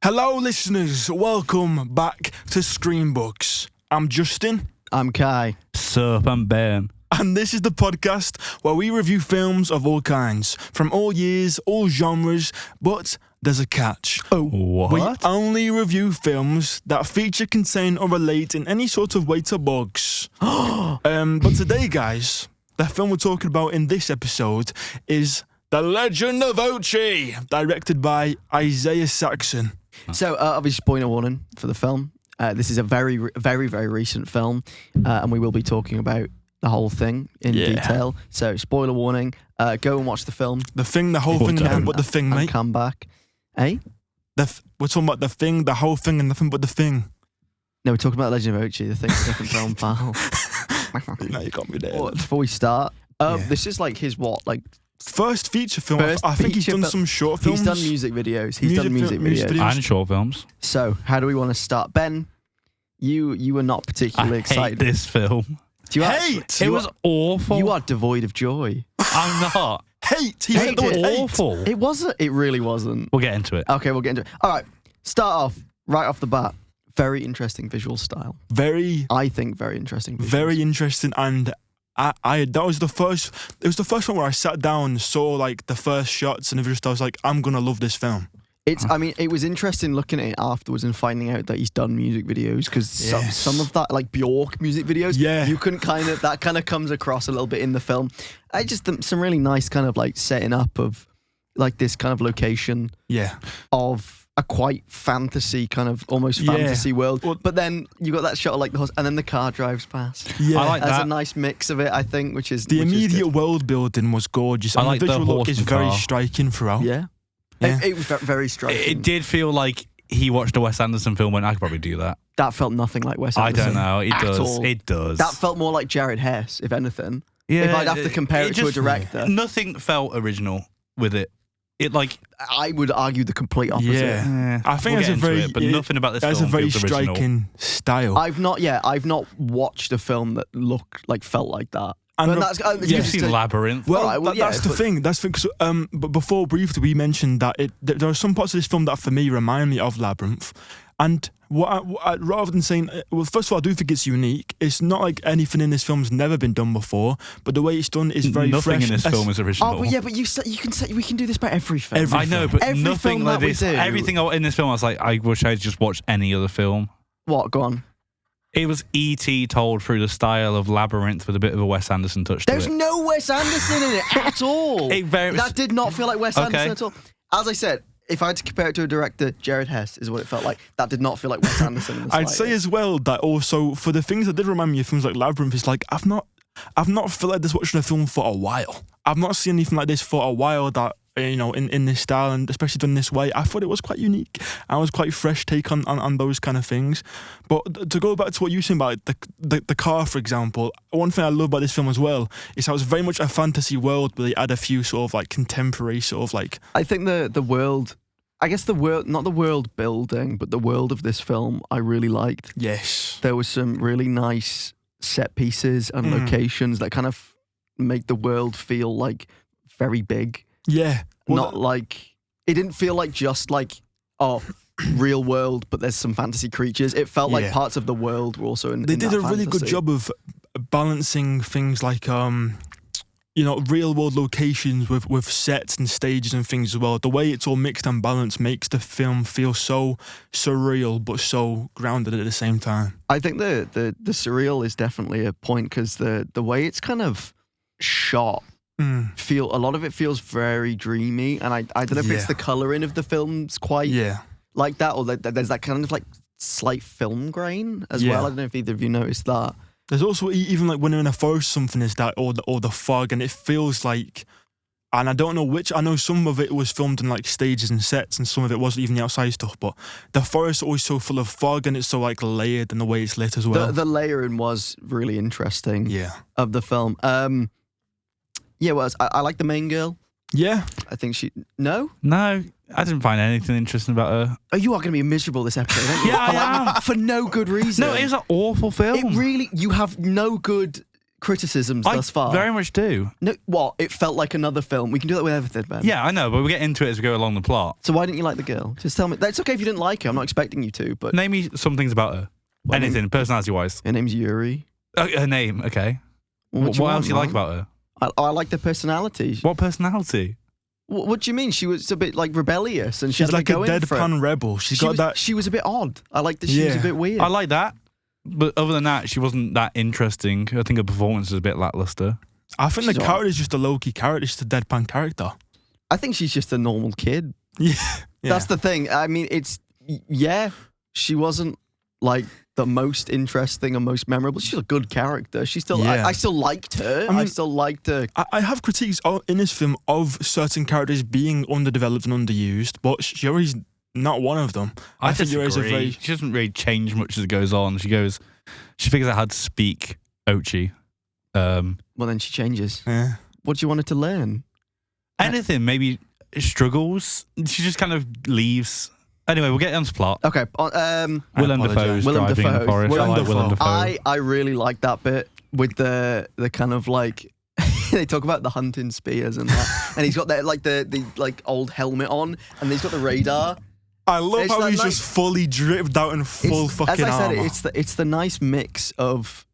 Hello, listeners. Welcome back to ScreenBugs. I'm Justin. I'm Kai. Sup, I'm Ben. And this is the podcast where we review films of all kinds, from all years, all genres, but there's a catch. What? We only review films that feature, contain, or relate in any sort of way to bugs. But today, guys, the film we're talking about in this episode is The Legend of Ochi, directed by Isaiah Saxon. So, obviously, spoiler warning for the film. This is a very, very, very recent film, and we will be talking about the whole thing in detail. So, spoiler warning, go and watch the film. The thing, the whole thing, nothing but the thing, mate. And come back. Eh? We're talking about the thing, the whole thing, and nothing but the thing. No, we're talking about Legend of Ochi. The thing's a different film, pal. No, you got me there. Before we start, this is like his first feature film. I think he's done some short films. He's done music videos. He's done music videos. And short films. So, how do we want to start? Ben, you were not particularly excited. I hate this film. Do you It was awful. You are devoid of joy. I'm not. Hate. He said the word awful. It wasn't. It really wasn't. We'll get into it. Okay, we'll get into it. All right, start off right off the bat. Very interesting visual style. I think very interesting. Very interesting, and that was the first. It was the first one where I sat down, saw like the first shots, and I was like, I'm gonna love this film. I mean, it was interesting looking at it afterwards and finding out that he's done music videos, because some of that, like Bjork music videos, you can that kind of comes across a little bit in the film. I just think some really nice kind of like setting up of like this kind of location of a quite fantasy kind of almost fantasy world. Well, but then you got that shot of like the horse, and then the car drives past. Yeah, I like There's that. a nice mix of it, I think, which is the immediate world building was gorgeous. I and like the visual the look horse is and very car. striking throughout. Yeah. It was very striking. It did feel like he watched a Wes Anderson film and I could probably do that. That felt nothing like Wes I Anderson. don't know. It does. all. It does. That felt more like Jared Hess, if anything. Yeah, if I'd have to compare it to a just- director. Nothing felt original with it. It like I would argue the complete opposite. Yeah. I think we'll it's a get into very, it, but nothing about this That's film a very feels original. striking style. I've not watched a film that felt like that. And But that's You've seen Labyrinth. Well, Alright, well, that's the thing. That's the thing. 'Cause, but before briefly, we mentioned that there are some parts of this film that, for me, remind me of Labyrinth. And rather than saying, well, first of all, I do think it's unique. It's not like anything in this film's never been done before, but the way it's done is very Nothing fresh. in this film is original. Oh, but yeah, but you can say we can do this by every film. I know, but Every nothing film like that we this. do. Everything in this film, I was like, I wish I'd just watched any other film. What? Go on. It was E.T. told through the style of Labyrinth with a bit of a Wes Anderson touch There's to it. no Wes Anderson in it at all. That did not feel like Wes Anderson at all. As I said, if I had to compare it to a director, Jared Hess is what it felt like. That did not feel like Wes Anderson in the I'd say as well that also for the things that did remind me of films like Labyrinth, it's like I've not felt like this watching a film for a while. I've not seen anything like this for a while that, in this style, and especially done this way. I thought it was quite unique. I was quite fresh take on those kind of things. But to go back to what you were saying about the car, for example, one thing I love about this film as well is how it's very much a fantasy world, but they add a few sort of like contemporary sort of like. I think the world, I guess the world, not the world building, but the world of this film, I really liked. Yes. There was some really nice set pieces and locations that kind of make the world feel like very big. Yeah. Well, Not like, it didn't feel like just like, real world, but there's some fantasy creatures. It felt like parts of the world were also in They did that a really good fantasy. job of balancing things like real world locations with sets and stages and things as well. The way it's all mixed and balanced makes the film feel so surreal but so grounded at the same time. I think the surreal is definitely a point, because the way it's kind of shot, a lot of it feels very dreamy, and I don't know if it's the colouring of the film's quite like that, or there's that kind of like slight film grain as well. I don't know if either of you noticed that. There's also even like when they're in a forest, something is that, or the fog, and it feels like, and I don't know which. I know some of it was filmed in like stages and sets, and some of it wasn't even the outside stuff. But the forest is always so full of fog, and it's so like layered, and the way it's lit as well. The layering was really interesting. Yeah. Of the film. Well, I like the main girl. Yeah. I think No, I didn't find anything interesting about her. Oh, you are going to be miserable this episode, aren't you? Yeah, I am. For no good reason. No, it was an awful film. It really, you have no good criticisms thus far? Very much do. No, what? It felt like another film. We can do that with everything, Ben. Yeah, I know, but we get into it as we go along the plot. So why didn't you like the girl? Just tell me. That's okay if you didn't like her. I'm not expecting you to, but... Name me some things about her. Anything, personality-wise. Her name's Yuri. Her name, okay. What else do you like about her? I like the personality. What personality? What do you mean? She was a bit like rebellious, and she's like a deadpan rebel. She was a bit odd. I like that she was a bit weird. I like that, but other than that, she wasn't that interesting. I think her performance was a bit lackluster. I think the character is just a low-key character, just a deadpan character. I think she's just a normal kid. Yeah. That's the thing. I mean, she wasn't like the most interesting or most memorable. She's a good character. She still, I still liked her. I still liked her. I have critiques in this film of certain characters being underdeveloped and underused, but Yuri's not one of them. I think Yuri's she doesn't really change much as it goes on. She figures out how to speak Ochi. Well, then she changes. Yeah. What do you want her to learn? Anything. Maybe struggles. She just kind of leaves. Anyway, we'll get on to plot. Okay. Willem Dafoe's driving in the forest. I like Willem Dafoe. I really like that bit with the kind of like they talk about the hunting spears and that, and he's got that like the like old helmet on, and he's got the radar. I love how he's just fully dripped out in full fucking armor. As I said, it's the nice mix of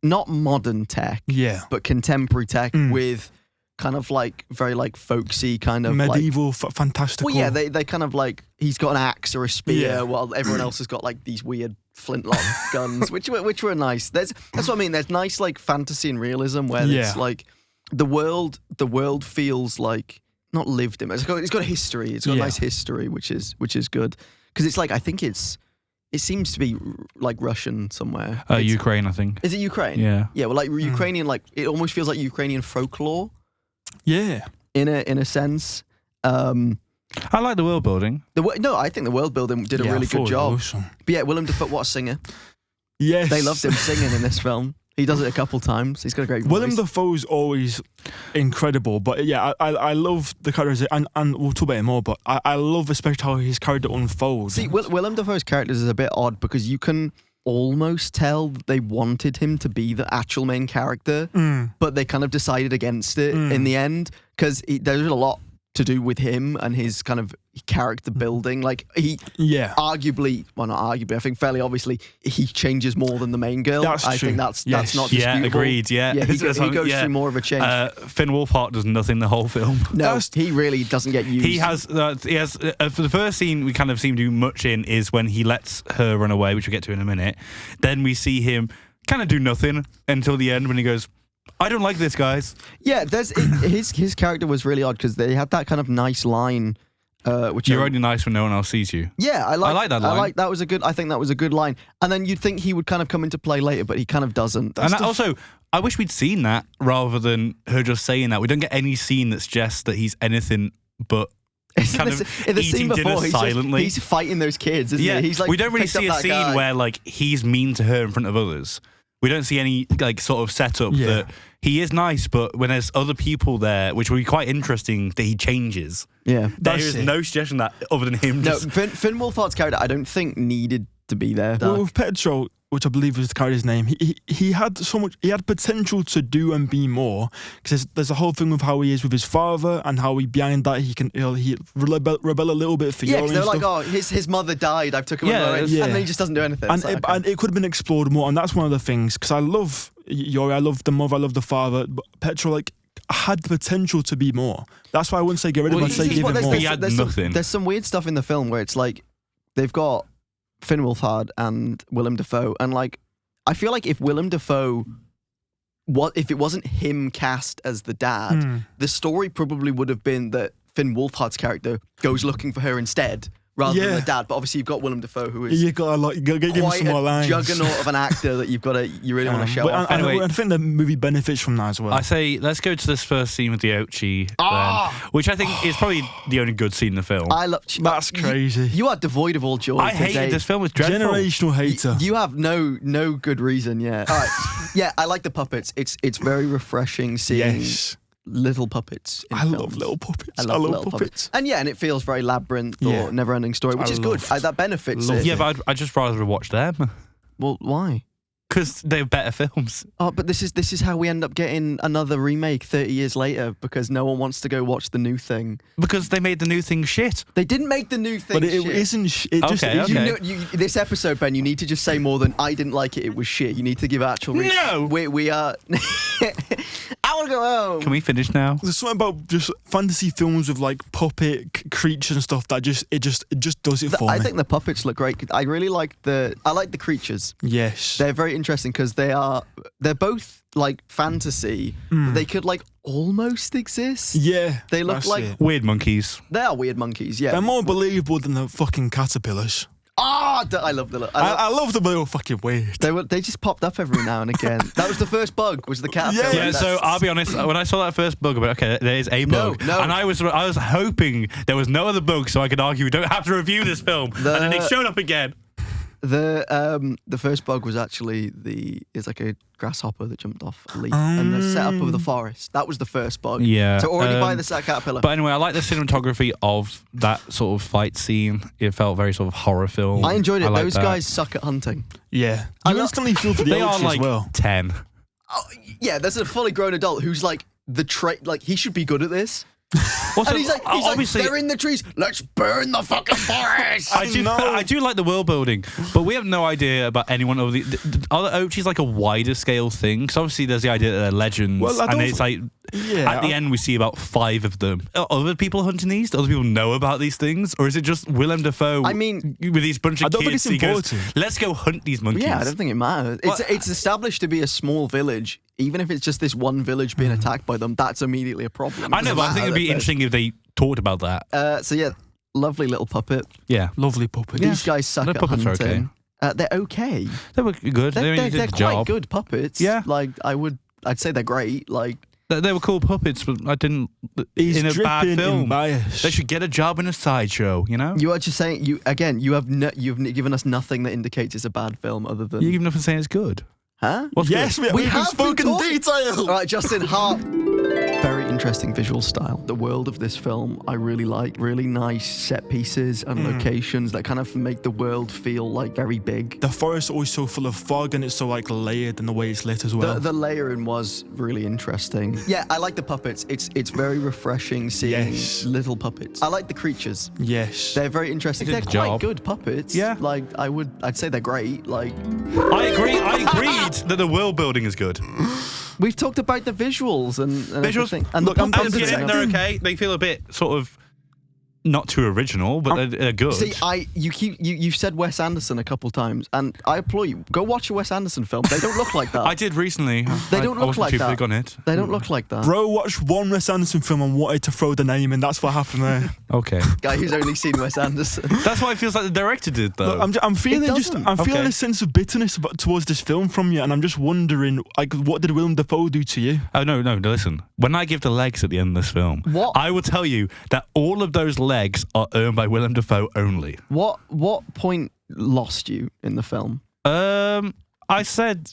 not modern tech, but contemporary tech with kind of like very like folksy kind of medieval, fantastical. Well, yeah, they kind of like he's got an axe or a spear, while everyone else has got like these weird flintlock guns, which were nice. That's what I mean. There's nice like fantasy and realism where it's like the world feels like not lived in. It's got a history. It's got a nice history, which is good because it's like I think it seems to be like Russian somewhere. Ukraine, I think. Is it Ukraine? Yeah. Yeah. Well, like Ukrainian, like it almost feels like Ukrainian folklore. Yeah, in a sense. I like the world building. I think the world building did a really good job. Awesome. But yeah, Willem Dafoe, what a singer! Yes, they loved him singing in this film. He does it a couple times. He's got a great voice. Willem Dafoe's always incredible, but yeah, I love the characters, and we'll talk about it more. But I love especially how his character unfolds. See, Willem Dafoe's characters is a bit odd because you can almost tell they wanted him to be the actual main character, but they kind of decided against it in the end because there's a lot to do with him and his kind of character building. Like arguably, well, not arguably, I think fairly obviously he changes more than the main girl. That's true. I think that's not disputable. Yeah, agreed. Yeah, he goes through more of a change. Finn Wolfhard does nothing the whole film. No, he really doesn't get used. He has for the first scene we kind of see him do much in is when he lets her run away, which we'll get to in a minute. Then we see him kind of do nothing until the end when he goes, I don't like this, guys. Yeah, his character was really odd because they had that kind of nice line. Which you're only nice when no one else sees you. Yeah, I like that line. I think that was a good line. And then you'd think he would kind of come into play later, but he kind of doesn't. Also, I wish we'd seen that rather than her just saying that. We don't get any scene that suggests that he's anything but kind of eating dinner silently. He's fighting those kids, isn't he? He's like, we don't really see a scene where like he's mean to her in front of others. We don't see any like sort of setup that he is nice, but when there's other people there, which would be quite interesting, that he changes. Yeah, there is no suggestion that other than him. No, Finn Wolfhard's character, I don't think needed to be there. Well, with Petro, which I believe was the character's name, he had so much. He had potential to do and be more because there's a whole thing with how he is with his father and how behind that he rebel a little bit for Yuri. Yeah, they're like, oh, his mother died. I've took him and then he just doesn't do anything. And it could have been explored more, and that's one of the things because I love Yuri, I love the mother, I love the father, but Petro like had the potential to be more. That's why I wouldn't say get rid of him. I'd say give him more. He had nothing. There's some weird stuff in the film where it's like they've got Finn Wolfhard and Willem Dafoe, and like I feel like if Willem Dafoe, if it wasn't him cast as the dad, the story probably would have been that Finn Wolfhard's character goes looking for her instead, rather than the dad. But obviously you've got Willem Dafoe, who is you got to give him some more lines. Juggernaut of an actor that you really want to show off. Anyway, I think the movie benefits from that as well. I say let's go to this first scene with the Ochi, which I think is probably the only good scene in the film. That's crazy. You are devoid of all joy. I hated this film. It was dreadful. Generational hater. You have no good reason. Yeah. All right. Yeah, I like the puppets. It's very refreshing seeing. Little puppets. I love little puppets. I love little puppets. And and it feels very Labyrinth or Never-Ending Story, which is good. That benefits it. Yeah, but I'd just rather watch them. Well, why? Because they're better films. Oh, but this is how we end up getting another remake 30 years later because no one wants to go watch the new thing. Because they made the new thing shit. They didn't make the new thing But it shit. isn't. It just Okay, isn't. okay. This episode, Ben, you need to just say more than I didn't like it. It was shit. You need to give actual. No! We are. I want to go home. Can we finish now? There's something about just fantasy films with like puppet creatures and stuff that just does it for me. I think the puppets look great. I really like the creatures. Yes. They're very interesting because they're both like fantasy. But they could like almost exist. Yeah. They look that's like it. Weird monkeys. they are weird monkeys. Yeah. They're more believable than the fucking caterpillars. I love the look. I love them, but they were fucking weird. They just popped up every now and again. That was the first bug. Was the caterpillar? Yeah, so I'll be honest. When I saw that first bug, I went, okay, there is a bug, No. and I was hoping there was no other bug, so I could argue we don't have to review this film. And then it showed up again. The first bug was actually it's like a grasshopper that jumped off a leaf and the setup of the forest. That was the first bug. Yeah. So already by the caterpillar. But anyway, I like the cinematography of that sort of fight scene. It felt very sort of horror film. I enjoyed it. like Those that. guys suck at hunting. Yeah. You instantly feel for the They are Ochi like as well. 10. Oh, yeah, there's a fully grown adult who's like like he should be good at this. Also, And he's like, obviously, they're in the trees. Let's burn the fucking forest. I do like the world building, but we have no idea about anyone over the other Ochi's like a wider scale thing. Because obviously there's the idea that they're legends, Well, I and don't it's like at the end we see about 5 of them. Are other people hunting these? Do other people know about these things, or is it just Willem Dafoe? I mean, with these bunch of I don't kids, think it's he goes, important. "Let's go hunt these monkeys." Yeah, I don't think it matters. It's established to be a small village. Even if it's just this one village being attacked by them, that's immediately a problem. I know, but I think it'd be interesting if they talked about that. So yeah, lovely little puppet. Yeah, Lovely puppet. These guys suck The at puppets are hunting. They're okay. they were good. They They're did the quite job. good puppets. Yeah. Like I'd say they're great. Like They were cool puppets, but I didn't. He's in a bad dripping in film, bias. they should get a job in a sideshow. You know, you are just saying you've given us nothing that indicates it's a bad film other than you give nothing saying it's good. huh? What's Yes, good? we have have spoken been talking- detail. All right, Justin Hart. Very interesting visual style. The world of this film I really like. Really nice set pieces and locations that kind of make the world feel like very big. The forest is always so full of fog and it's so like layered in the way it's lit as well. The layering was really interesting. Yeah, I like the puppets. It's very refreshing seeing Yes. little puppets. I like the creatures. Yes. They're very interesting. They They're did the quite job. good puppets. Yeah. Like I'd say they're great. Like I agree. I agreed that the world building is good. we've talked about the visuals and Visuals. everything. And Look, the I'm puppets. confident. They're okay. They feel a bit sort of not too original, but they're good. See, you've said Wes Anderson a couple times, and I implore you, go watch a Wes Anderson film. They don't look like that. I did recently. They don't I look wasn't like too that. big on it. They don't look like that. Bro watched one Wes Anderson film and wanted to throw the name in. That's what happened there. Okay, Guy who's only seen Wes Anderson. that's why it feels like the director did though. Look, I'm feeling doesn't. I'm feeling Okay. a sense of bitterness towards this film from you, and I'm just wondering, like, what did Willem Dafoe do to you? Oh no! Listen. When I give the legs at the end of this film, What? I will tell you that all of those legs are earned by Willem Dafoe only. What point lost you in the film? I said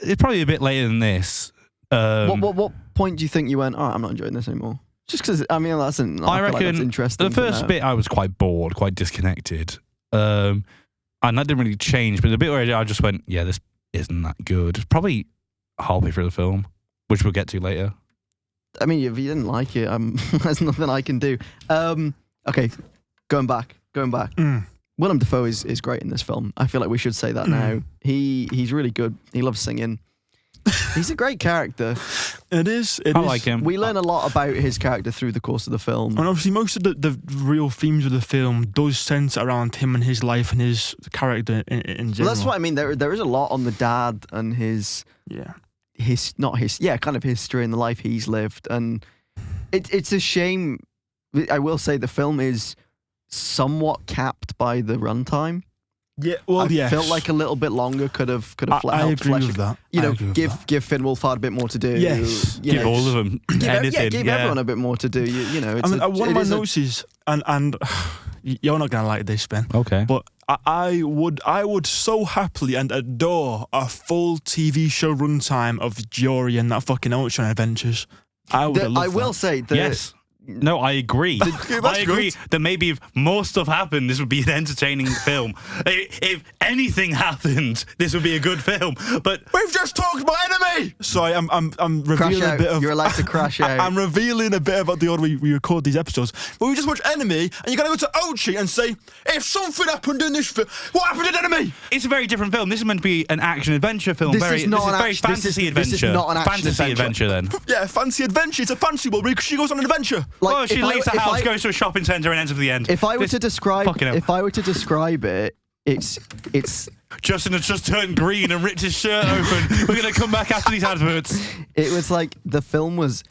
it's probably a bit later than this. What point do you think you went? Oh, I'm not enjoying this anymore. Just because I mean I feel like reckon that's interesting. the to first know. bit I was quite bored, quite disconnected, and that didn't really change. But the bit where I just went, yeah, this isn't that good. It's probably halfway through the film, which we'll get to later. I mean, if you didn't like it, there's nothing I can do. Okay, going back. Willem Dafoe is great in this film. I feel like we should say that now. He's really good. He loves singing. He's a great character. It is. I like him. We learn a lot about his character through the course of the film. And obviously, most of the real themes of the film does centre around him and his life and his character in general. Well, that's what I mean. There is a lot on the dad and his kind of history and the life he's lived, and it's a shame. I will say the film is somewhat capped by the runtime. Yeah, well, I felt like a little bit longer could have I agree with that. You I know, agree with that. give Finn Wolfhard a bit more to do. Yes. You Give know, all of them anything. give everyone a bit more to do. You know, it's I mean, one of my notes is, and you're not gonna like this, Ben. Okay. But I would so happily and adore a full TV show runtime of Jory and that fucking Ocean Adventures. I would have loved I will say that. Yes. No, I agree. I agree that maybe if more stuff happened, this would be an entertaining film. If anything happened, this would be a good film. But we've just talked about Enemy. Sorry, I'm revealing a bit of. You're allowed to crash out. I'm revealing a bit about the order we record these episodes. But we just watched Enemy, and you gotta go to Ochi and say, if something happened in this film, what happened in Enemy? It's a very different film. This is meant to be an action adventure film. This is very fantasy adventure. This is not an action fantasy adventure then. Yeah, fancy adventure. It's a fancy world because she goes on an adventure. Like, she leaves the house, goes to a shopping centre, and ends up at the end. If I were to describe it, it's Justin has just turned green and ripped his shirt open. We're going to come back after these adverts. It was like the film was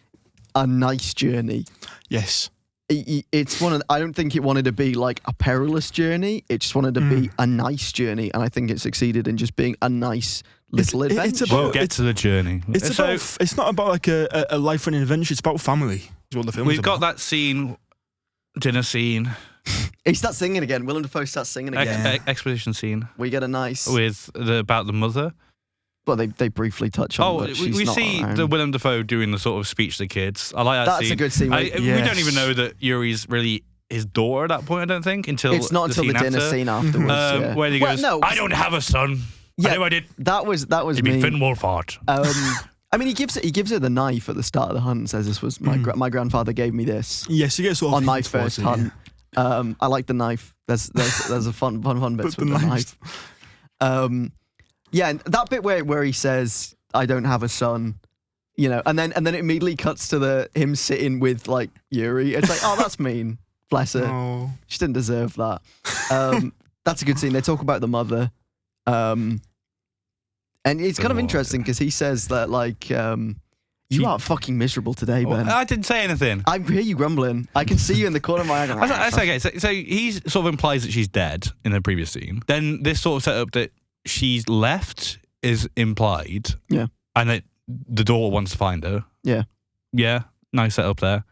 a nice journey. Yes. It's I don't think it wanted to be like a perilous journey. It just wanted to be a nice journey, and I think it succeeded in just being a nice little adventure. We'll get to the journey. It's not about like a life-threatening adventure. It's about family. Is what the film is We've got about. that scene, dinner scene. He starts singing again. Willem Dafoe starts singing again. Exposition scene. We get a nice about the mother. Well, they briefly touch on. Oh, we see the Willem Dafoe doing the sort of speech to the kids. I like that That's scene. a good scene. We don't even know that Yuri's really his daughter at that point. I don't think until it's not until the dinner scene afterwards. Where he goes, "I don't have a son." Yeah, I know I did. That was It'd me. be Finn Wolfhard. I mean, he gives her the knife at the start of the hunt and says, "This was my grandfather gave me this." Yes, he gets sort of on my first hunt. Yeah. I like the knife. There's a fun bits with the knife. Yeah, and that bit where he says, "I don't have a son," and then it immediately cuts to him sitting with like Yuri. It's like, oh, that's mean. Bless her. Oh. She didn't deserve that. That's a good scene. They talk about the mother. And it's kind of interesting because he says that like you are fucking miserable today, Ben. I didn't say anything. I hear you grumbling. I can see you in the corner of my eye. That's okay. So he sort of implies that she's dead in the previous scene. Then this sort of setup that she's left is implied. Yeah. And that the daughter wants to find her. Yeah. Yeah. Nice setup there.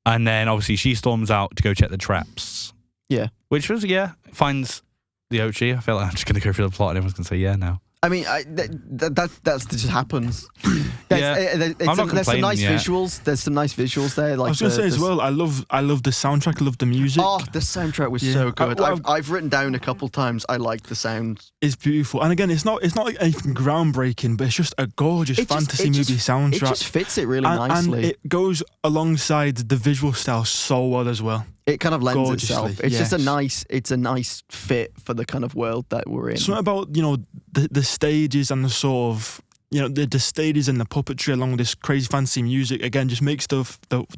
And then obviously she storms out to go check the traps. Yeah. Which was, finds the Ochi. I feel like I'm just going to go through the plot and everyone's going to say, yeah, now. I mean, that just happens. I'm not there's some nice yet. visuals. There's some nice visuals there. Like I was going to say as well, I love the soundtrack. I love the music. Oh, the soundtrack was so good. I've written down a couple times. I like the sound. It's beautiful, and again, it's not like anything groundbreaking, but it's just a gorgeous fantasy movie soundtrack. It just fits it really nicely, and it goes alongside the visual style so well as well. It kind of lends itself. It's just yes. a nice fit for the kind of world that we're in. Something about the stages and the sort of the stages and the puppetry along with this crazy fancy music again just makes the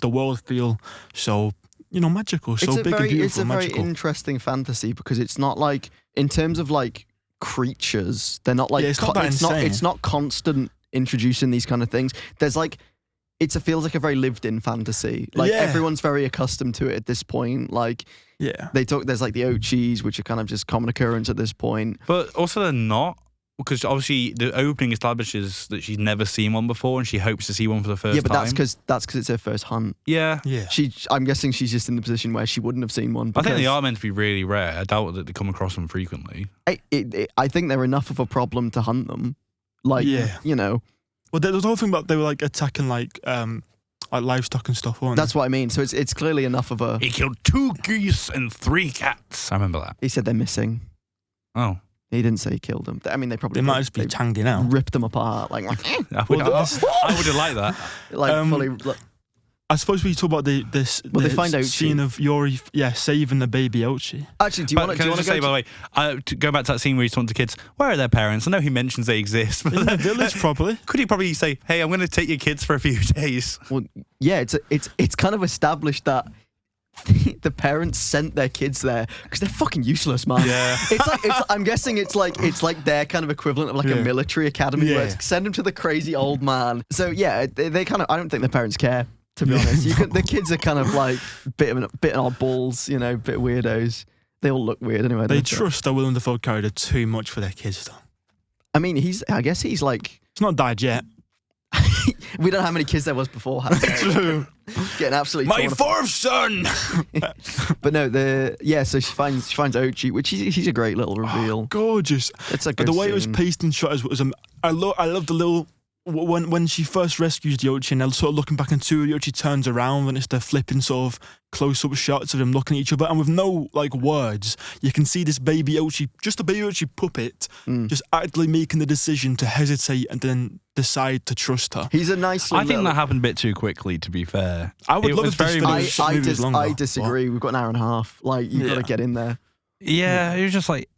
world feel so magical, so big and beautiful. It's a magical. very interesting fantasy because it's not like in terms of like creatures, they're not like it's not constant introducing these kind of things. There's like. It feels like a very lived-in fantasy. Like everyone's very accustomed to it at this point. Like there's like the Ochis, which are kind of just common occurrence at this point. But also they're not, because obviously the opening establishes that she's never seen one before and she hopes to see one for the first time. Yeah, but that's because it's her first hunt. Yeah. I'm guessing she's just in the position where she wouldn't have seen one. I think they are meant to be really rare. I doubt that they come across them frequently. I think they're enough of a problem to hunt them. Like, Well, there was the whole thing about they were like attacking like livestock and stuff, weren't That's what I mean. So it's clearly enough of a. He killed 2 geese and 3 cats. I remember that. He said they're missing. Oh. He didn't say he killed them. I mean, they might just be hanging out. Ripped them apart. Like I would have liked that. Like fully. I suppose we talk about the they find Ochi. scene of Yuri, saving the baby Ochi. Actually, do you want to say, by the way, to go back to that scene where he's talking to kids, where are their parents? I know he mentions they exist. But in the village, probably. Could he probably say, hey, I'm going to take your kids for a few days? Well, yeah, it's kind of established that the parents sent their kids there because they're fucking useless, man. Yeah. I'm guessing it's like their kind of equivalent of like a military academy where it's send them to the crazy old man. So yeah, they kind of, I don't think their parents care. To be honest, the kids are kind of like bit oddballs, bit weirdos. They all look weird anyway. They trust the Willem Dafoe character too much for their kids, though. I mean, I guess he's like. It's not died yet. We don't know how many kids there was before. True. Getting absolutely. My 4th son. But no, so she finds Ochi, which he's a great little reveal. Oh, gorgeous. It's a good the way scene. it was paced and shot was I love the little when she first rescues the Ochi and they're sort of looking back into the Ochi turns around and it's the flipping sort of close-up shots of them looking at each other and with no like words, you can see this baby Ochi, just a baby Ochi puppet, just actively making the decision to hesitate and then decide to trust her. He's a nice. I think that happened a bit too quickly. To be fair, I would love it if this movie was longer. I disagree. We've got an hour and a half. Like you've got to get in there. Yeah, it was just like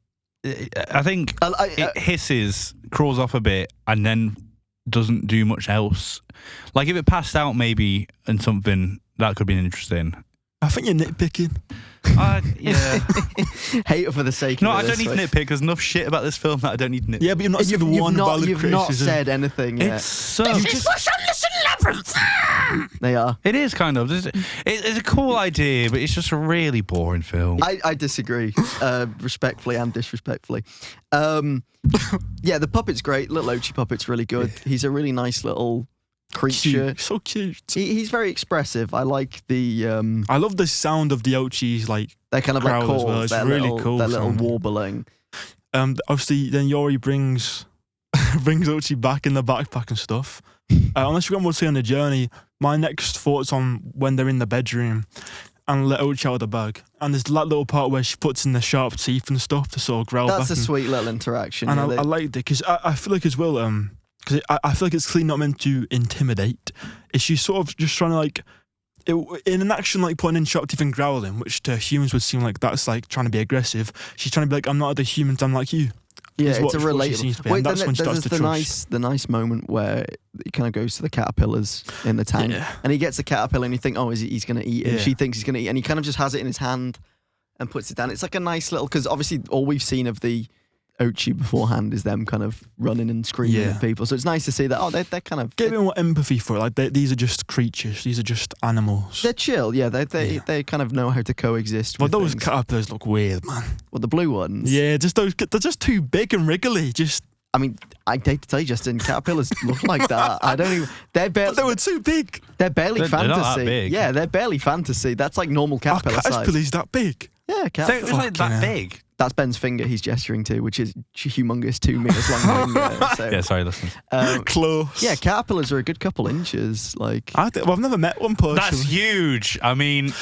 I think it hisses, crawls off a bit, and then doesn't do much else. Like if it passed out maybe and something that could be interesting. I think you're nitpicking. Yeah. Hate it for the sake no, of it. I don't need nitpick. There's enough shit about this film that I don't need nitpick. Yeah, but you've not said one valid criticism. You've not said anything yet. It's so... This is what's on this labyrinth. They are. It is kind of. It's a cool idea, but it's just a really boring film. I disagree, respectfully and disrespectfully. Yeah, the puppet's great. Little Ochi puppet's really good. He's a really nice little creature. Cute. So cute. He's very expressive. I like the... I love the sound of the Ochi's like they're kind of like growl as calls. well. It's They're really little, cool. They're little sound. warbling. Obviously, then Yori brings Ochi back in the backpack and stuff. Unless you got more to say on the journey, my next thoughts on when they're in the bedroom and let Ochi out of the bag. And there's that little part where she puts in the sharp teeth and stuff to sort of growl back. That's a sweet little interaction. And I liked it because I feel like as well, because I feel like it's clearly not meant to intimidate. Is she sort of just trying to like, in an action like putting in sharp teeth and growling, which to humans would seem like that's like trying to be aggressive. She's trying to be like, I'm not other humans, I'm like you. Yeah, it's a relatable. Wait, that's when she starts to trust. The nice moment where he kind of goes to the caterpillars in the tank, and he gets the caterpillar, and you think, oh, he's going to eat it? Yeah. She thinks he's going to eat, and he kind of just has it in his hand and puts it down. It's like a nice little, because obviously all we've seen of the Ochi beforehand is them kind of running and screaming at people. So it's nice to see that. Oh, they're kind of giving more empathy for it. Like these are just creatures. These are just animals. They're chill. Yeah, they kind of know how to coexist. Well, with those things. Caterpillars look weird, man. Well, the blue ones. Yeah, just those. They're just too big and wriggly. Just. I mean, I hate to tell you, Justin, caterpillars look like that. I don't even. They're barely. But they were too big. They're barely fantasy. They're not that big. Yeah, they're barely fantasy. That's like normal caterpillar size. Caterpillar's that big. Yeah, caterpillar. It's like that big. That's Ben's finger he's gesturing to, which is humongous 2 meters long finger. So, Yeah, sorry, listen. Close. Yeah, caterpillars are a good couple inches. Like I've never met one personally. That's huge. I mean,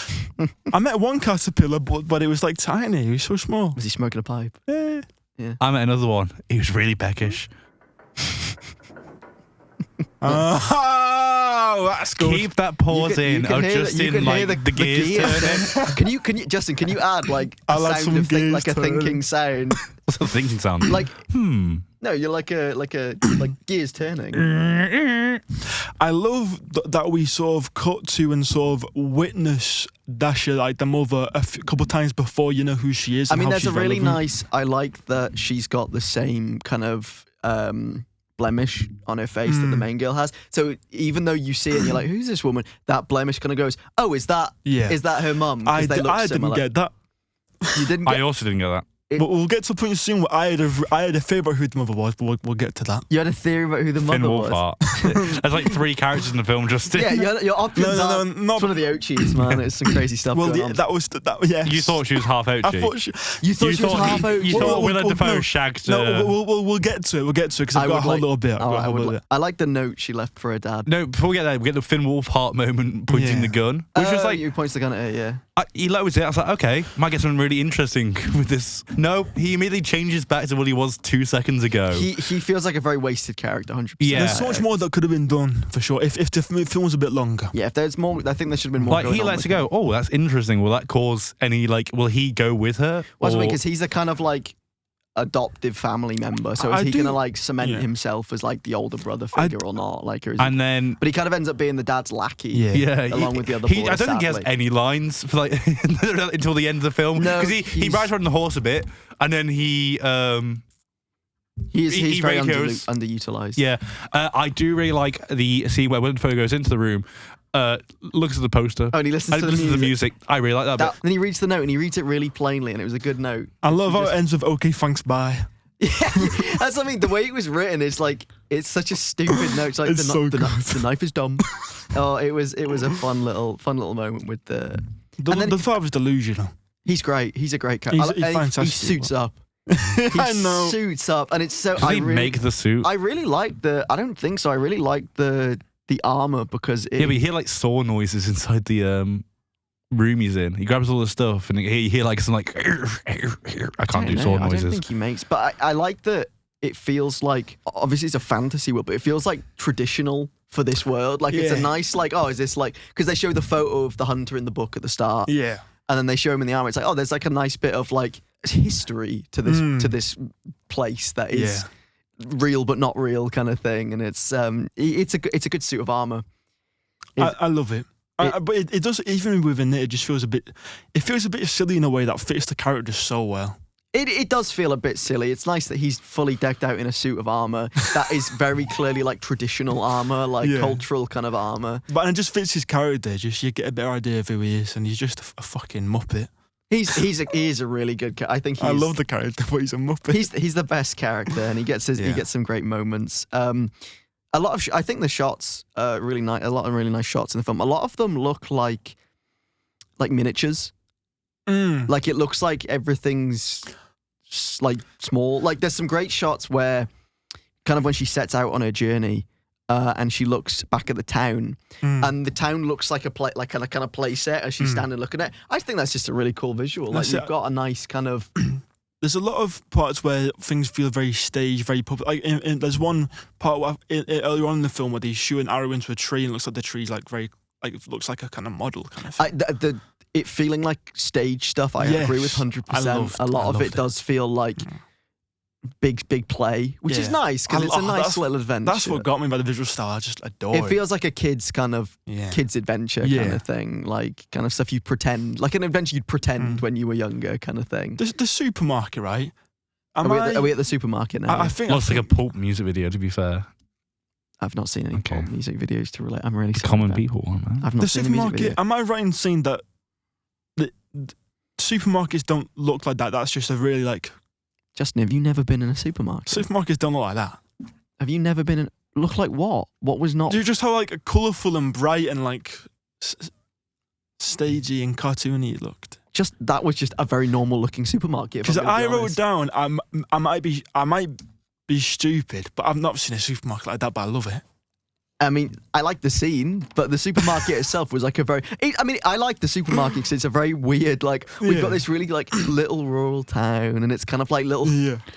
I met one caterpillar, but it was like tiny. He was so small. Was he smoking a pipe? Yeah. I met another one. He was really peckish. Oh, that's good. Keep that pause in. Justin, like the gears turning. Can you, Justin? Can you add like I a like sound some of gears like a turning. thinking sound? What's the thinking sound? Like No, you're like gears turning. I love that we sort of cut to and sort of witness Dasha, like the mother, a couple of times before you know who she is. I and mean, how there's a she's really relevant. nice. I like that she's got the same kind of blemish on her face that the main girl has. So even though you see it and you're like, who's this woman? That blemish kind of goes, oh, is that her mum? I They look didn't similar. get that. You didn't get I also didn't get that. But we'll get to a point soon where I had a favourite who the mother was, but we'll get to that. You had a theory about who the Finn mother was. Wolfhard. There's like 3 characters in the film, Justin. Yeah, your options No, are not- it's one of the Ochis, man. It's some crazy stuff Well, going yeah, on. that was that. Yes. You thought she was half Ochi. I thought she. You thought she was half Ochi? You thought Willem Dafoe no, shagged No, we'll get to it. We'll get to it because I've got a whole little bit. I like the note she left for her dad. No, before we get there, we get the Finn Wolfhard moment pointing the gun, which was like he points the gun at her. Yeah. he lowers it. I was like, okay, might get something really interesting with this. No, he immediately changes back to what he was 2 seconds ago. He feels like a very wasted character. 100%. Yeah. There's so much more that could have been done for sure. If the film was a bit longer. Yeah, if there's more, I think there should have been more. Like going he on lets with it go. Oh, that's interesting. Will that cause any will he go with her? Well, because he's a kind of like adoptive family member. So is he gonna like cement himself as like the older brother figure or not? Like, or is and then, but he kind of ends up being the dad's lackey. Yeah, along with the other boys. I don't think he has any lines for like until the end of the film. No, because he rides around the horse a bit, and then he's very radios. underutilized. Yeah, I do really like the scene where Willem Dafoe goes into the room, looks at the poster, and he listens to the music. I really like that bit. Then he reads the note and he reads it really plainly, and it was a good note. I love how it ends with "Okay, thanks, bye." Yeah, that's something. The way it was written is like it's such a stupid note. It's like It's so good. the knife is dumb. Oh, it was a fun little moment with the. The father's delusional. He's great. He's a great character. He's fantastic. He suits up I know. Suits up, and it's so. Does he make the suit? I really like the. I don't think so. I really like the armor because but you hear like saw noises inside the room he's in. He grabs all the stuff, and you hear like some like. I can't do saw noises. I don't think he makes, but I like that. It feels like obviously it's a fantasy world, but it feels like traditional for this world. Like it's a nice like is this like because they show the photo of the hunter in the book at the start. Yeah. And then they show him in the armor. It's like, there's like a nice bit of like history to this place that is real but not real kind of thing. And it's a good suit of armor. I love it. But it does, even within it just feels a bit. It feels a bit silly in a way that fits the character so well. It does feel a bit silly. It's nice that he's fully decked out in a suit of armor that is very clearly like traditional armor, like cultural kind of armor. But it just fits his character. Just you get a better idea of who he is, and he's just a fucking muppet. He is a really good. I think I love the character, but he's a muppet. He's the best character, and he gets some great moments. A lot of I think the shots really nice. A lot of really nice shots in the film. A lot of them look like miniatures. Like it looks like everything's like small. Like there's some great shots where kind of when she sets out on her journey and she looks back at the town and the town looks like a kind of play set as she's standing looking at it. I think that's just a really cool visual. Like you've got a nice kind of there's a lot of parts where things feel very staged, very public. Like there's one part earlier on in the film where they shoot an arrow into a tree and it looks like the tree's like very like it looks like a kind of model kind of thing. It feeling like stage stuff, I agree with 100%. A lot of it does feel like big play, which is nice because it's a nice little adventure. That's what got me by the visual style. I just adore it. It feels like a kid's kind of kid's adventure kind of thing, like kind of stuff you'd pretend, like an adventure you'd pretend when you were younger kind of thing. The supermarket, right? Are we at the supermarket now? I think it's like a pulp music video, to be fair. I've not seen any pulp music videos to relate. I'm really sorry. Common people, man. I've not the seen supermarket. Am I right in saying that the supermarkets don't look like that? That's just a really like. Justin, have you never been in a supermarket? Supermarkets don't look like that. Have you never been in? Look like what? What was not? Do you just how like colourful and bright and like stagey and cartoony it looked? That was just a very normal looking supermarket. Because I wrote down, I might be stupid, but I've not seen a supermarket like that, but I love it. I mean, I like the scene, but the supermarket itself was like I like the supermarket because it's a very weird, like, we've got this really, like, little rural town, and it's kind of like little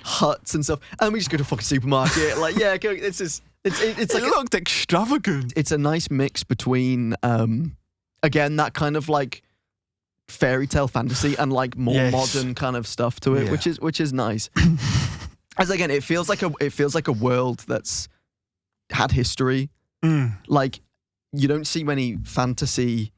huts and stuff, and we just go to a fucking supermarket, like, it's like... It looked extravagant. It's a nice mix between, again, that kind of, like, fairy tale fantasy and, like, more modern kind of stuff to it, which is nice. As, again, it feels like a world that's had history. Like, you don't see many fantasy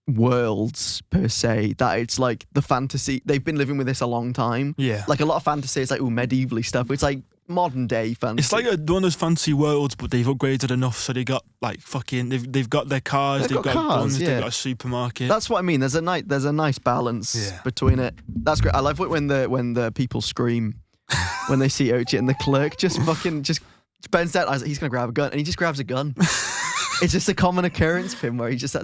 worlds per se that it's like the fantasy they've been living with this a long time. Like a lot of fantasy is like medievally stuff. It's like modern day fantasy. It's like one of those fancy worlds, but they've upgraded enough so they got like fucking they've got their cars, they've got guns, they've got a supermarket. That's what I mean. There's a nice balance between it. That's great. I love it when the people scream when they see Ochi, and the clerk just bends down. He's gonna grab a gun, and he just grabs a gun. It's just a common occurrence for him where he just says,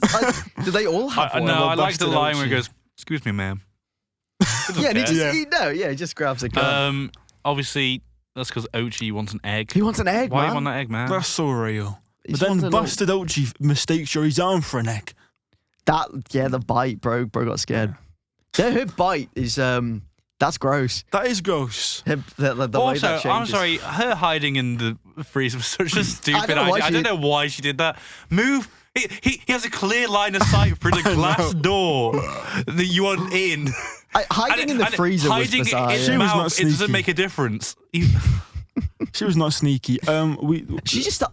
do they all have one? No, I like the line where he goes, "Excuse me, ma'am." And he just grabs a gun. Obviously, that's because Ochi wants an egg. He wants an egg, Why man. do you want that egg, man? That's so real. But then bastard Ochi mistakes his arm for an egg. The bite, bro got scared. Yeah, her bite is that's gross. That is gross. The way that changes. I'm sorry, her hiding in the freezer was such a stupid idea. I don't know why she did that. Move. He has a clear line of sight through the glass door that you are in. Hiding in the freezer was bizarre. Hiding in his mouth, it doesn't make a difference. She was not sneaky. She just,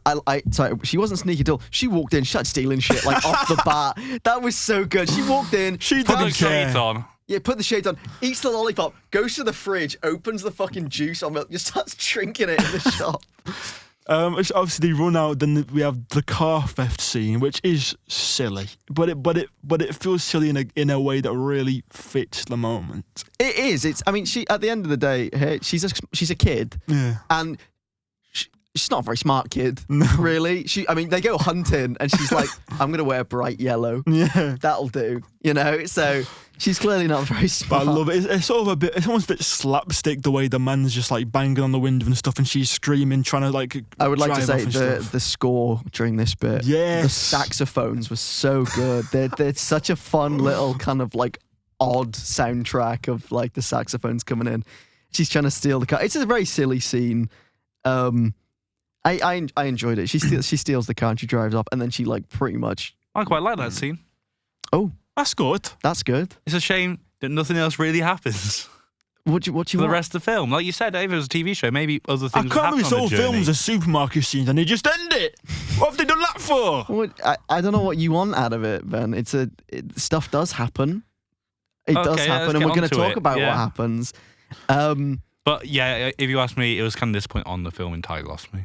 sorry, she wasn't sneaky at all. She walked in, started stealing shit like off the bat. That was so good. She walked in, she put the shades on. Yeah, put the shades on, eats the lollipop, goes to the fridge, opens the fucking juice on milk, just starts drinking it in the shop. Obviously they run out. Then we have the car theft scene, which is silly, but it feels silly in a way that really fits the moment. It is. She at the end of the day, she's a kid, and she's not a very smart kid, No. really. They go hunting, and she's like, I'm going to wear bright yellow. Yeah. That'll do, So she's clearly not very But smart. I love it. It's sort of it's almost a bit slapstick the way the man's just like banging on the window and stuff, and she's screaming, trying to like. I would like to drive say off and stuff. the score during this bit. Yes. The saxophones were so good. They're such a fun little kind of like odd soundtrack of like the saxophones coming in. She's trying to steal the car. It's a very silly scene. I enjoyed it. She steals the car and she drives off, and then she like pretty much. I quite like that scene. Oh, That's good. that's good. It's a shame that nothing else really happens What you for the want? rest of the film. Like you said, if it was a TV show, maybe other I things can't would believe happen this on whole the journey. film's a supermarket scene and they just end it. What have they done that for? I don't know what you want out of it, Ben. Stuff does happen. It does Okay, happen, let's and get we're going onto to talk it. about Yeah. what happens. But yeah, if you ask me, it was kind of disappointing on the film entirely lost me.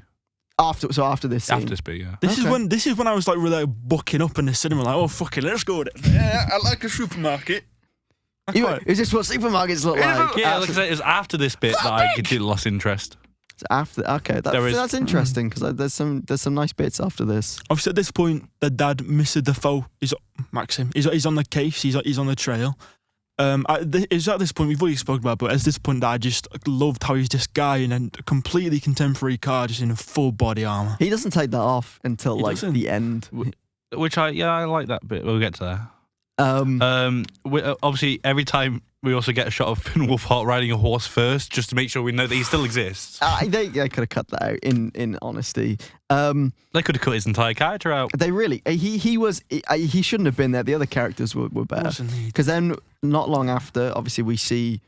After this scene. After this bit, yeah. This Okay. is when I was like really like, bucking up in the cinema, like, oh fuck it, let's go. Yeah, I like a supermarket. Is this what supermarkets look like? Yeah, like I said, it was after this bit that I completely lost interest. Okay, that's interesting because there's some nice bits after this. Obviously, at this point, the dad, Mr. Dafoe, is Maxim. He's on the case. He's on the trail. It's at this point we've already spoken about, but at this point that I just loved how he's this guy in a completely contemporary car, just in full body armor. He doesn't take that off until He like doesn't. the end. Which I like that bit. We'll get to that. Obviously, every time we also get a shot of Finn Wolfhard riding a horse first, just to make sure we know that he still exists. They could have cut that out. In honesty, They could have cut his entire character out. they really he shouldn't have been there. The other characters were better. Wasn't he? Because then, not long after, obviously we see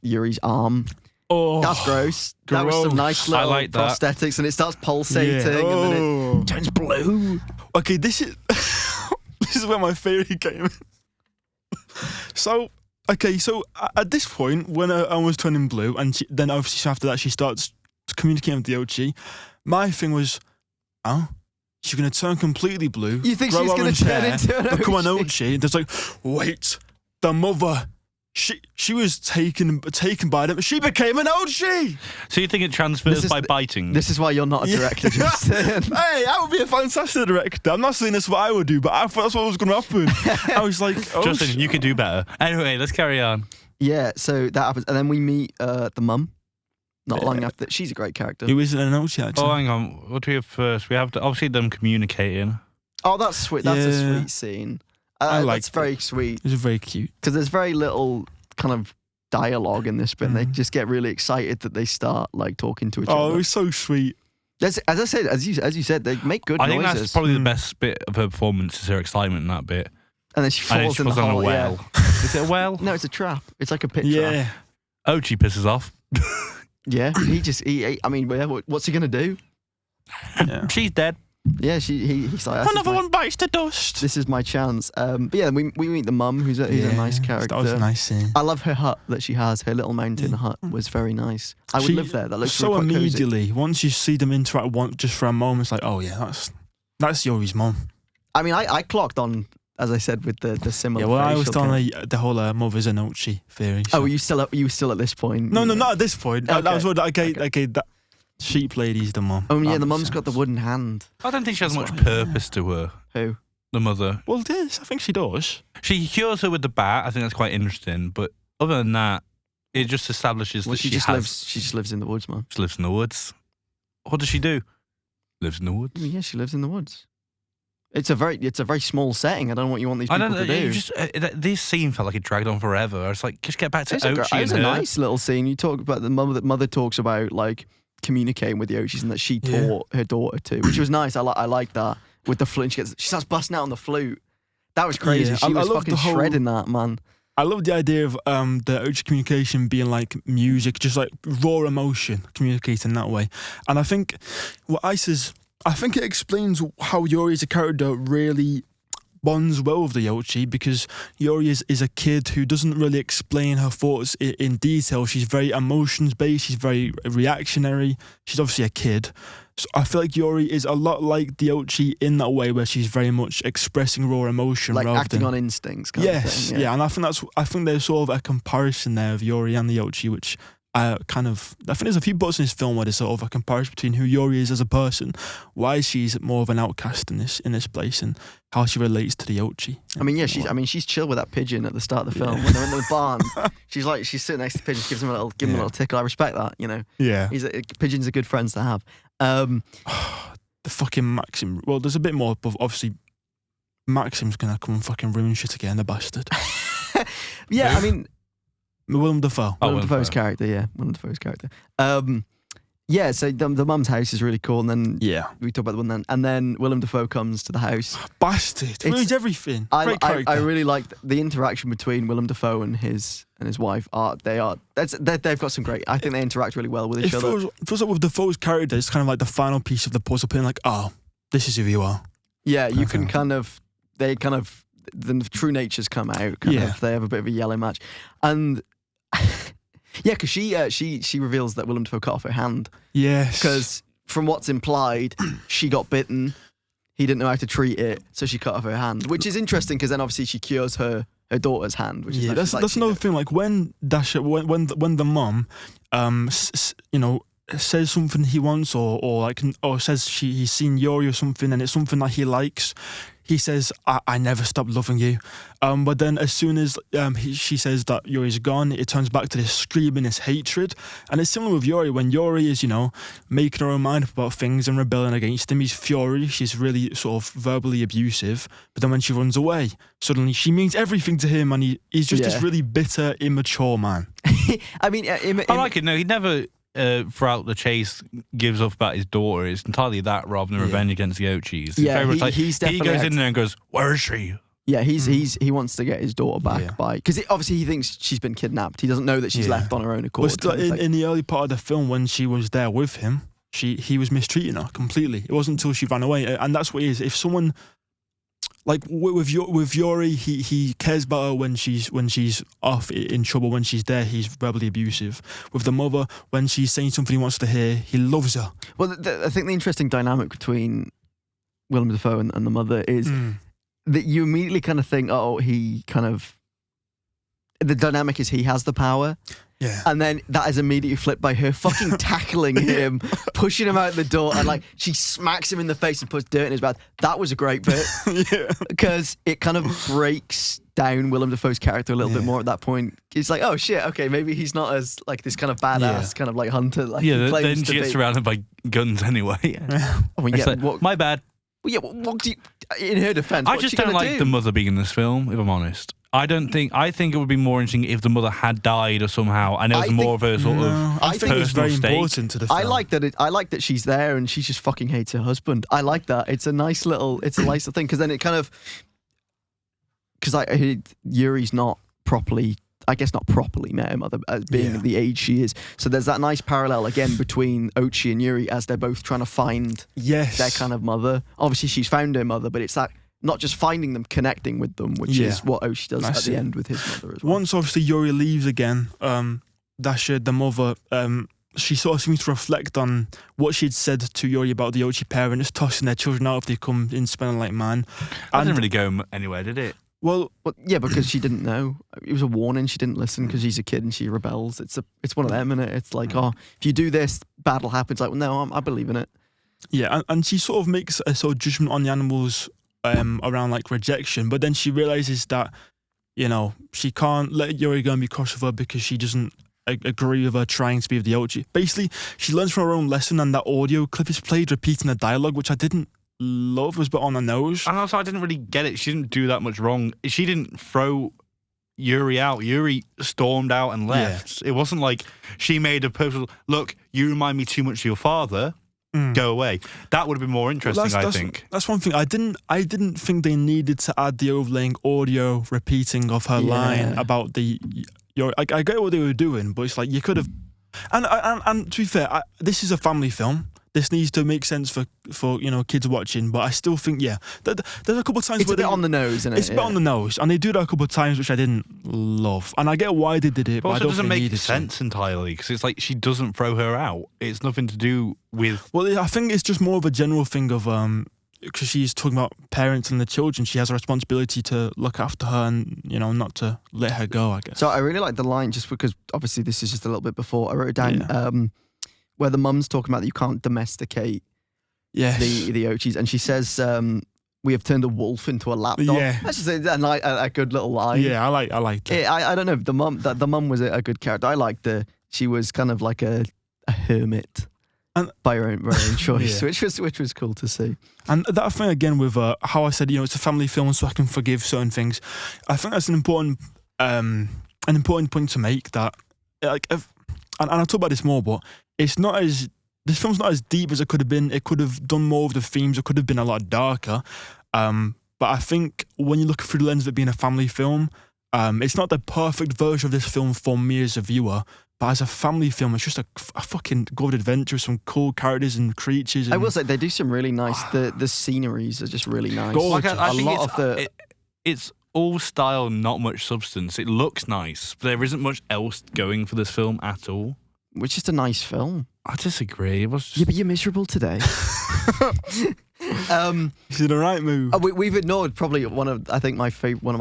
Yuri's arm. Oh, That's gross. That was some nice I little like that. prosthetics, and it starts pulsating, yeah. and then Oh. it turns blue. Okay, this is this is where my theory came in. So at this point, when I was turning blue, and then obviously after that she starts communicating with the Ochi, my thing was, oh, she's going to turn completely blue. You think grow she's going to orange turn hair, into an become an Ochi? Ochi? And there's like, wait, the mother, she was taken by them. She became an Ochi. So you think it transfers This is by the- biting? This is why you're not a director, Justin. Hey, I would be a fantastic director. I'm not saying that's what I would do, but I thought that's what was going to happen. I was like, oh, Justin, you could do better. Anyway, let's carry on. Yeah, so that happens, and then we meet the mum. Not long after, she's a great character. Who isn't an Ochi actually? Oh, hang on. What do we have first? We have obviously them communicating. Oh, that's sweet. That's a Yeah. sweet scene. I liked That's very sweet It was very cute. because there's very little kind of dialogue in this bit. And they just get really excited that they start like talking to each Oh, it other. was so sweet. As I said, as you said, they make good I noises. think that's probably the best bit of her performance is her excitement in that bit. and then she And then falls she in the falls on a hole. well. Yeah. Is it a well? No, it's a trap. It's like a pit trap. Yeah. Ochi pisses off. Yeah. I mean, what's he gonna do? Yeah. She's dead. Yeah. He's like, Another one bites the dust. This is my chance. But yeah, we meet the mum, who's a nice character. That was a nice scene. I love her hut that she has. Her little mountain hut was very nice. I would live there. That looks so quite cozy. immediately. Once you see them interact just for a moment, it's like, oh yeah, that's Yuri's mom. I mean, I clocked on, as I said, with the similar. Yeah, well, I was facial telling kind- the whole mother's an Ochi theory. Oh, so- were you still at this point? No, not at this point. Okay. That was what that sheep lady's the mom. Oh yeah, That the makes mum's got the sense. wooden hand. I don't think she has That's much what- purpose to her, Who? the mother. Well, this I think she does. She cures her with the bat. I think that's quite interesting. But other than that, it just establishes Well, that she just lives in the woods, man. She lives in the woods. What does she do? Lives in the woods. Yeah, she lives in the woods. It's a very small setting. I don't know what you want these I people don't know. to do. This scene felt like it dragged on forever. It's like just get back to It was Ochi and a her. nice little scene. You talk about the mother talks about like communicating with the Ochis and that she taught her daughter to, which was nice. I like that with the flute. She starts busting out on the flute. That was crazy. Yeah, She I was love fucking the whole- shredding that, man. I love the idea of the Ochi communication being like music, just like raw emotion, communicating that way. And I think what I think it explains how Yuri as a character really bonds well with the Ochi, because Yuri is a kid who doesn't really explain her thoughts in detail. She's very emotions based. She's very reactionary. She's obviously a kid. So I feel like Yuri is a lot like the Ochi in that way, where she's very much expressing raw emotion, Like rather acting than on instincts. Kind of yes, thing, yeah. And I think there's sort of a comparison there of Yuri and the Ochi, which I think there's a few bits in this film where there's sort of a comparison between who Yuri is as a person, why she's more of an outcast in this place, and how she relates to the Ochi. I mean, yeah, she's chill with that pigeon at the start of the film when they're in the barn. She's sitting next to the pigeon, gives him a little tickle. I respect that, you know. Yeah, pigeons are good friends to have. The fucking Maxim. Well, there's a bit more, but obviously Maxim's gonna come and fucking ruin shit again, the bastard. Yeah, I mean. Willem Dafoe. Willem Dafoe's character, yeah. Willem Dafoe's character. Yeah, so the mum's house is really cool, and then we talk about the one then, and then Willem Dafoe comes to the house. Bastard, ruins everything. Great character. I really like the interaction between Willem Dafoe and his wife. They've got some great. I think they interact really well with each other. It feels like with Dafoe's character, it's kind of like the final piece of the puzzle, being like, oh, this is who you are. Yeah, you can the true natures come out. They have a bit of a yellow match, and. Yeah, because she reveals that Willem Dafoe cut off her hand. Yes. Because from what's implied, she got bitten. He didn't know how to treat it, so she cut off her hand, which is interesting because then obviously she cures her daughter's hand. Which is that's another thing. Like when when the mum, says something he wants or says he's seen Yuri or something and it's something that he likes. He says, I never stopped loving you. But then as soon as she says that Yuri's gone, it turns back to this screaming, this hatred. And it's similar with Yuri. When Yuri is, making her own mind up about things and rebelling against him, he's furious. She's really sort of verbally abusive. But then when she runs away, suddenly she means everything to him and he's just this really bitter, immature man. I mean, I like it. No, he never... throughout the chase, gives up about his daughter. It's entirely that rather than revenge against the Ochis. Yeah, he's definitely. He goes in there and goes, "Where is she?" Yeah, he wants to get his daughter back by because obviously he thinks she's been kidnapped. He doesn't know that she's left on her own accord. But in the early part of the film, when she was there with him, he was mistreating her completely. It wasn't until she ran away, and that's what it is. If someone. Like with Yuri, he cares about her when she's off in trouble. When she's there, he's verbally abusive. With the mother, when she's saying something he wants to hear, he loves her. Well, I think the interesting dynamic between Willem Dafoe and the mother is that you immediately kind of think, the dynamic is he has the power. Yeah. And then that is immediately flipped by her fucking tackling him, pushing him out the door, and she smacks him in the face and puts dirt in his mouth. That was a great bit. Because it kind of breaks down Willem Dafoe's character a little bit more at that point. It's like, oh shit, okay, maybe he's not as this kind of badass kind of hunter. Then she gets surrounded by guns anyway. I mean, my bad. Well, yeah, what do you, in her defense, I just don't like the mother being in this film, if I'm honest. I think it would be more interesting if the mother had died or somehow, and it was more of a sort of I think it's very important to the film. I like that she's there and she just fucking hates her husband. I like that. It's a nice little thing because then it kind of Yuri's not properly. I guess not properly met her mother as being the age she is. So there's that nice parallel again between Ochi and Yuri as they're both trying to find their kind of mother. Obviously she's found her mother, but it's that not just finding them, connecting with them, which is what Ochi does at the end with his mother as well. Once obviously Yuri leaves again, Dasha, the mother, she sort of seems to reflect on what she'd said to Yuri about the Ochi parents tossing their children out if they come in smelling like man. That didn't really go anywhere, did it? Well, yeah, because she didn't know. It was a warning. She didn't listen because she's a kid and she rebels. It's one of them, innit? It's like, if you do this, bad will happen. It's like, well, no, I believe in it. Yeah, and she sort of makes a sort of judgment on the animals around rejection, but then she realizes that, she can't let Yuri go and be cross with her because she doesn't agree with her trying to be with the Ochi. Basically, she learns from her own lesson, and that audio clip is played repeating the dialogue, which I didn't love, was a bit on the nose. And also I didn't really get it. She didn't do that much wrong. She didn't throw Yuri out. Yuri stormed out and left. It wasn't like she made a purposeful, look, you remind me too much of your father, go away. That would have been more interesting, I think. That's one thing. I didn't think they needed to add the overlaying audio repeating of her line about the Yuri. I get what they were doing, but it's like you could have. And to be fair, this is a family film. This needs to make sense for kids watching, but I still think there's a couple of times it's a bit on the nose, isn't it? It's a bit on the nose, and they do that a couple of times, which I didn't love, and I get why they did it, but I don't think it doesn't make sense entirely because it's like she doesn't throw her out. It's nothing to do with. Well, I think it's just more of a general thing of because she's talking about parents and the children, she has a responsibility to look after her and, you know, not to let her go, I guess. So I really like the line, just because obviously this is just a little bit before. I wrote it down where the mum's talking about that you can't domesticate the Ochis, and she says, we have turned a wolf into a lapdog. Yeah. That's just a good little line. Yeah, I like that. I don't know, the mum was a good character. I liked she was kind of like a hermit. And by her own choice, which was cool to see. And that thing again with how I said, you know, it's a family film, so I can forgive certain things. I think that's an important point to make. That like, and I'll talk about this more, but it's not as this film's not as deep as it could have been. It could have done more of the themes. It could have been a lot darker. But I think when you look through the lens of it being a family film, it's not the perfect version of this film for me as a viewer. But as a family film, it's just a fucking good adventure, some cool characters and creatures. And I will say they do some really nice. The sceneries are just really nice. Like I think it's all style, not much substance. It looks nice, but there isn't much else going for this film at all. It's just a nice film. I disagree. It was just... Yeah, but you're miserable today. He's in the right mood. We've ignored probably one of my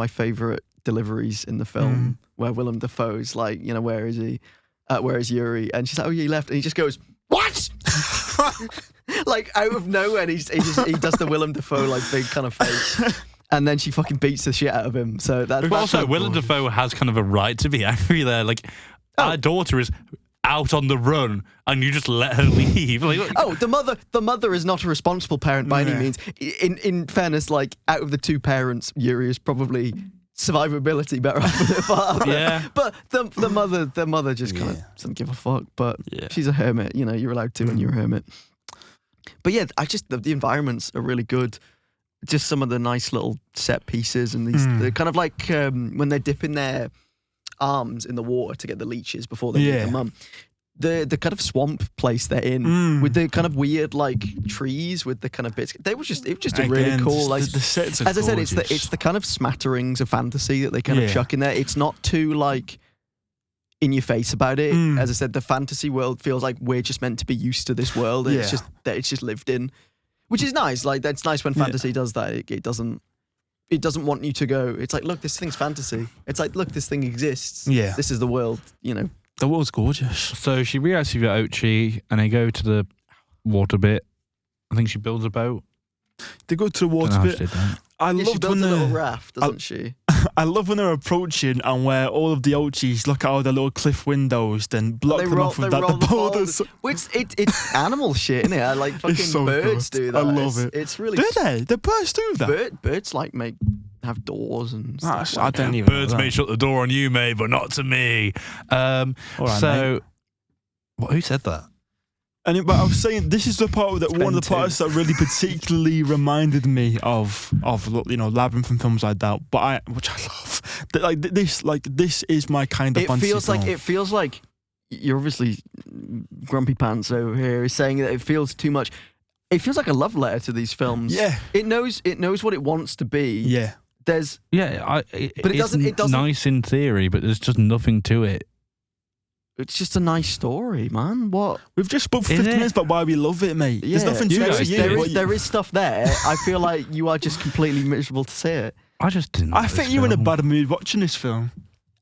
favorite deliveries in the film, where Willem Dafoe's like, you know, where is he? Where is Yuri? And she's like, oh, yeah, he left. And he just goes, what? Like out of nowhere, and he does the Willem Dafoe like big kind of face. And then she fucking beats the shit out of him. So that's also Willem Dafoe has kind of a right to be angry there. Like, our daughter is out on the run, and you just let her leave. Like, the mother is not a responsible parent by any means. In fairness, like out of the two parents, Yuri is probably survivability better off with her father. Yeah. But the mother just kind of doesn't give a fuck. But she's a hermit. You know, you're allowed to when you're a hermit. But yeah, the environments are really good. Just some of the nice little set pieces and these they're kind of like when they're dipping their arms in the water to get the leeches before they meet the mum. The kind of swamp place they're in with the kind of weird like trees with the kind of bits. It was just a really cool like the sets are as I said, it's the kind of smatterings of fantasy that they kind of chuck in there. It's not too like in your face about it. As I said, the fantasy world feels like we're just meant to be used to this world. It's just that it's just lived in, which is nice. Like that's nice when fantasy does that. It doesn't want you to go. It's like, look, this thing's fantasy. It's like, look, this thing exists. Yeah, this is the world. You know. The world's gorgeous. So she reacts to Ochi, and they go to the water bit. I think she builds a boat. They go to the water bit. I love she builds a little raft, doesn't she? I love when they're approaching and where all of the Ochis look out of their little cliff windows, then block them off with the boulders. It's animal shit, isn't it? Like fucking birds do that. I love it. It's really. Do they? The birds do that. Birds like have doors and stuff. I don't even. Birds may shut the door on you, mate, but not to me. Right, so, who said that? But I was saying this is the part that one of the parts that really particularly reminded me of you know, Labyrinth and films like that. But which I love. This is my kind of fantasy film. It feels like you're obviously grumpy pants over here is saying that it feels too much. It feels like a love letter to these films. Yeah, it knows what it wants to be. Yeah, but it doesn't. Nice in theory, but there's just nothing to it. It's just a nice story, man. What? We've just spoke for 15 minutes about why we love it, mate. Yeah. There's nothing to it. There is stuff there. I feel like you are just completely miserable to see it. I just didn't. I think you were in a bad mood watching this film.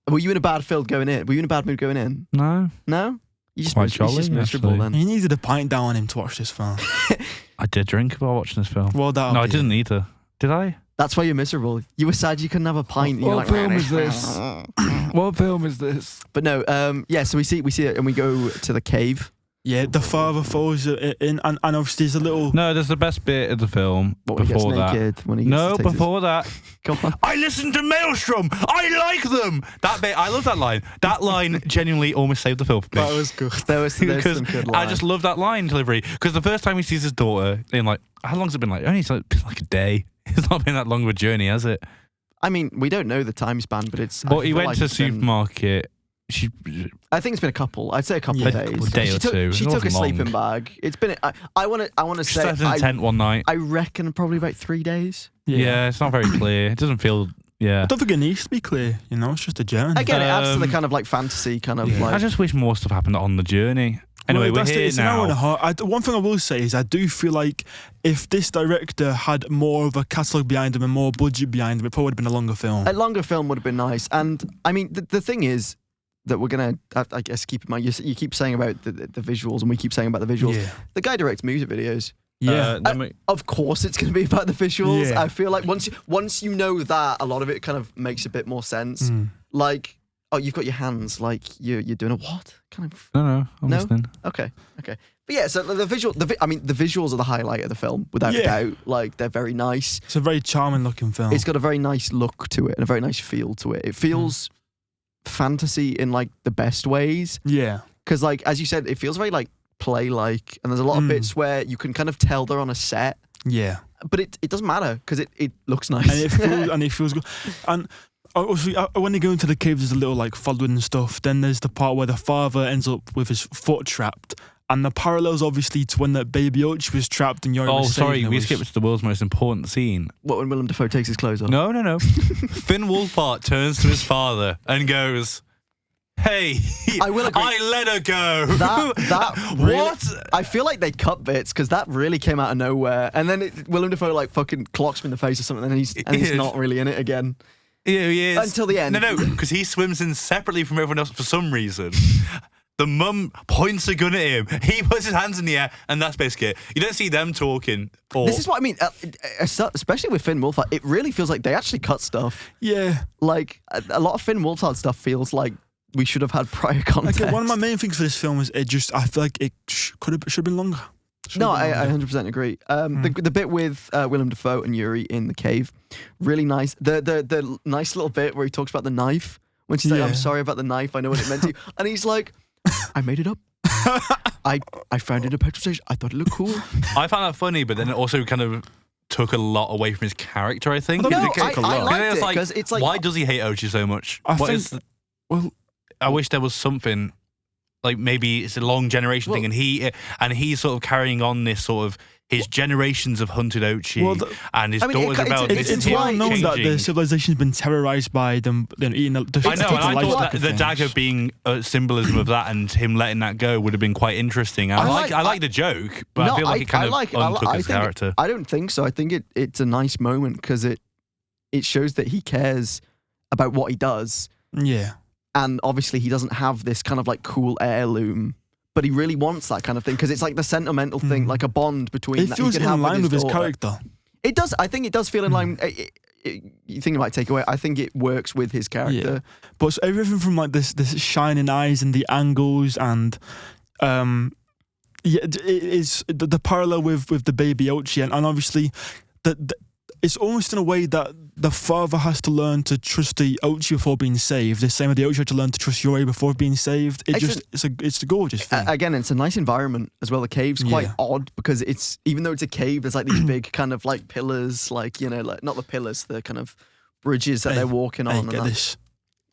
Were you in a bad mood going in? No. No? You just miserable actually. Then. He needed a pint down on him to watch this film. I did drink while watching this film. Well, I didn't either. Did I? That's why you're miserable. You were sad you couldn't have a pint. What film is this? What film is this? But no, so we see it and we go to the cave. Yeah, the father falls in, and obviously there's a little... No, there's the best bit of the film before that. Before that. Come on. I listen to Maelstrom! I like them! That bit, I love that line. That line genuinely almost saved the film for me. That was good. There was some good line. I just love that line delivery. Because the first time he sees his daughter, in like, how long's it been like? Only like a day. It's not been that long of a journey, has it? I mean, we don't know the time span, but it's... But he went to the supermarket... I think it's been a couple. I'd say a couple of days. A day or two. She took a sleeping bag. It's been. I want to say. She slept in a tent one night. I reckon probably about 3 days. Yeah, it's not very clear. It doesn't feel. Yeah. I don't think it needs to be clear. You know, it's just a journey. Again, it adds to the kind of like fantasy kind of like. I just wish more stuff happened on the journey. Anyway, we're here it's an hour and a now. half. One thing I will say is I do feel like if this director had more of a catalogue behind him and more budget behind him, it probably would have been a longer film. A longer film would have been nice. And I mean, the thing is that we're going to, I guess, keep in mind, you keep saying about the visuals and we keep saying about the visuals. Yeah. The guy directs music videos. Yeah. Of course it's going to be about the visuals. Yeah. I feel like once you know that, a lot of it kind of makes a bit more sense. Like, oh, you've got your hands, like you're doing a what? Kind of. No, I'm listening. Okay. But yeah, so the visuals are the highlight of the film, without a doubt. Like, they're very nice. It's a very charming looking film. It's got a very nice look to it and a very nice feel to it. It feels fantasy in like the best ways. Yeah. Because like, as you said, it feels very like play-like, and there's a lot of bits where you can kind of tell they're on a set. Yeah. But it doesn't matter because it looks nice. And it feels good. And obviously, when they go into the cave, there's a little like following and stuff. Then there's the part where the father ends up with his foot trapped. And the parallels, obviously, to when that baby Ochi was trapped and Yori was saving we skipped to the world's most important scene. What, when Willem Dafoe takes his clothes off? No. Finn Wolfhard turns to his father and goes, "Hey, I will agree. I let her go." That really, What? I feel like they cut bits because that really came out of nowhere. And then Willem Dafoe like fucking clocks him in the face or something, and he's not really in it again. Yeah, he is. Until the end. No, because he swims in separately from everyone else for some reason. The mum points a gun at him. He puts his hands in the air, and that's basically it. You don't see them talking. This is what I mean, especially with Finn Wolfhard. It really feels like they actually cut stuff. Yeah. Like, a lot of Finn Wolfhard stuff feels like we should have had prior context. Like, one of my main things for this film is I feel like it should have been longer. I 100% agree. The bit with Willem Dafoe and Yuri in the cave, really nice. The nice little bit where he talks about the knife. When she's like, "I'm sorry about the knife, I know what it meant to you." And he's like, "I made it up. I found it in a petrol station. I thought it looked cool." I found that funny, but then it also kind of took a lot away from his character, I think. No, I Because liked it because it's like, why does he hate Ochi so much? I wish there was something, like maybe it's a long generation thing, and he's sort of carrying on this sort of his generations of hunted Ochi, and his daughter's about this. It's well known that the civilization's been terrorized by them eating the I know, and I thought that the dagger being a symbolism of that and him letting that go would have been quite interesting. I like the joke, but I feel like it kind of untook his character. I don't think so. I think it's a nice moment because it shows that he cares about what he does. Yeah. And obviously he doesn't have this kind of like cool heirloom, but he really wants that kind of thing because it's like the sentimental thing, like a bond between. It feels in line with his character. It does. I think it does feel in line. You think it might take away. I think it works with his character. Yeah. But everything from like this shining eyes and the angles and it is the parallel with the baby Ochi and obviously it's almost in a way that the father has to learn to trust the Ochi before being saved. The same way the Ochi had to learn to trust Yori before being saved. It's a gorgeous thing. Again, it's a nice environment as well. The cave's quite odd because it's, even though it's a cave, there's like these big kind of like pillars, like, you know, like not the pillars, the kind of bridges that they're walking on. Get this.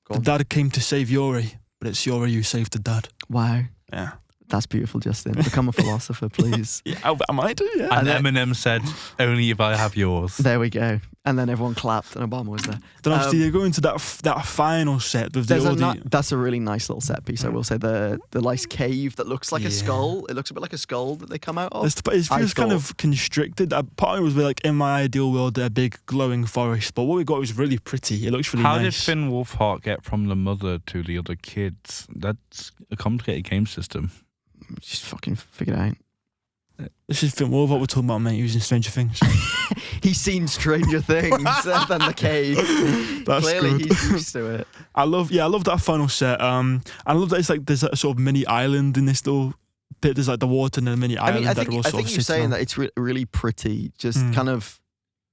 The dad came to save Yori, but it's Yori who saved the dad. Wow. Yeah. That's beautiful, Justin. Become a philosopher, please. Yeah, I might do, yeah. And Eminem said, "Only if I have yours." There we go. And then everyone clapped and Obama was there. Then obviously they go into that final set with that's a really nice little set piece, I will say. The nice cave that looks like a skull. It looks a bit like a skull that they come out of. It feels kind of constricted. Part of it was like, in my ideal world, a big glowing forest. But what we got was really pretty. It looks really nice. How did Finn Wolfhard get from the mother to the other kids? That's a complicated game system. Just fucking figure it out. This is Finn Wolfhard we're talking about, mate. He was in Stranger Things. He's seen Stranger Things than the cave. That's Clearly good. he's used to it. I love that final set. I love that it's like there's a sort of mini island in this little bit. There's like the water and a mini island. I think you're saying that it's really pretty. Just kind of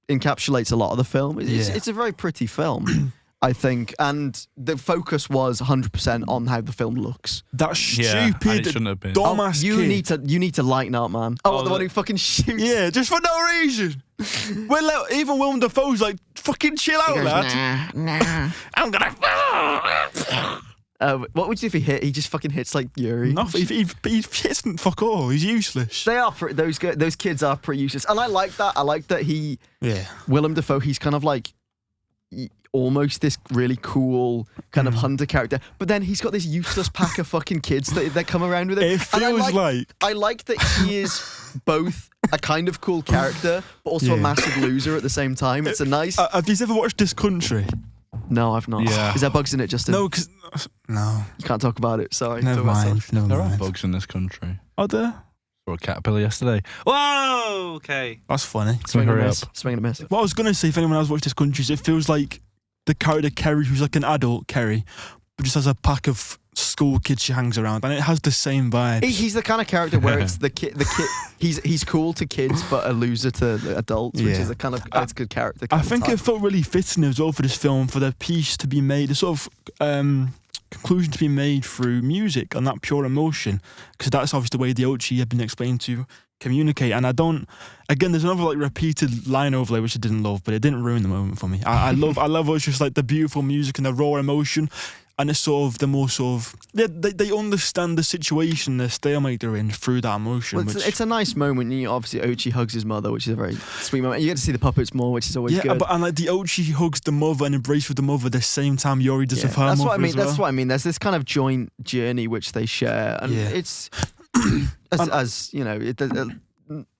encapsulates a lot of the film. It's a very pretty film. I think, and the focus was 100% on how the film looks. That stupid, and it shouldn't have been. dumbass kid. You need to lighten up, man. The one who fucking shoots. Yeah, just for no reason. Even Willem Dafoe's like, fucking chill out, lad. Nah. I'm gonna. What would you do if he just fucking hits like Yuri? No, he hits fuck all. He's useless. They are those kids are pretty useless, and I like that. I like that Willem Dafoe. He's kind of like almost this really cool kind of hunter character, but then he's got this useless pack of fucking kids that come around with him. It feels I like that he is both a kind of cool character, but also a massive loser at the same time. It's a nice. Have you ever watched This Country? No, I've not. Yeah. Is there bugs in it, Justin? No, no. You can't talk about it. Sorry. Never mind. There are bugs in this country. Are there? Saw a caterpillar yesterday. Whoa! Okay. That's funny. Swing and Hurry a miss. up. Swing and a miss. What I was gonna say, if anyone has watched This Country, is it feels like the character Kerry, who's like an adult Kerry, but just has a pack of school kids she hangs around, and it has the same vibe. He's the kind of character where it's the kid. He's cool to kids, but a loser to adults, which is a kind of that's good character. I think it felt really fitting as well for this film, for the piece to be made, the sort of conclusion to be made through music and that pure emotion, because that's obviously the way the Ochi have been explained to communicate. And again, there's another like repeated line overlay which I didn't love, but it didn't ruin the moment for me. I love it's just like the beautiful music and the raw emotion, and it's sort of the more sort of they understand the situation, the stalemate they're in through that emotion. Well, it's a nice moment. Obviously Ochi hugs his mother, which is a very sweet moment. You get to see the puppets more, which is always good. And like the Ochi hugs the mother and embraces with the mother the same time Yori does of her that's mother. What I mean. As well. That's what I mean. There's this kind of joint journey which they share, and it's as you know,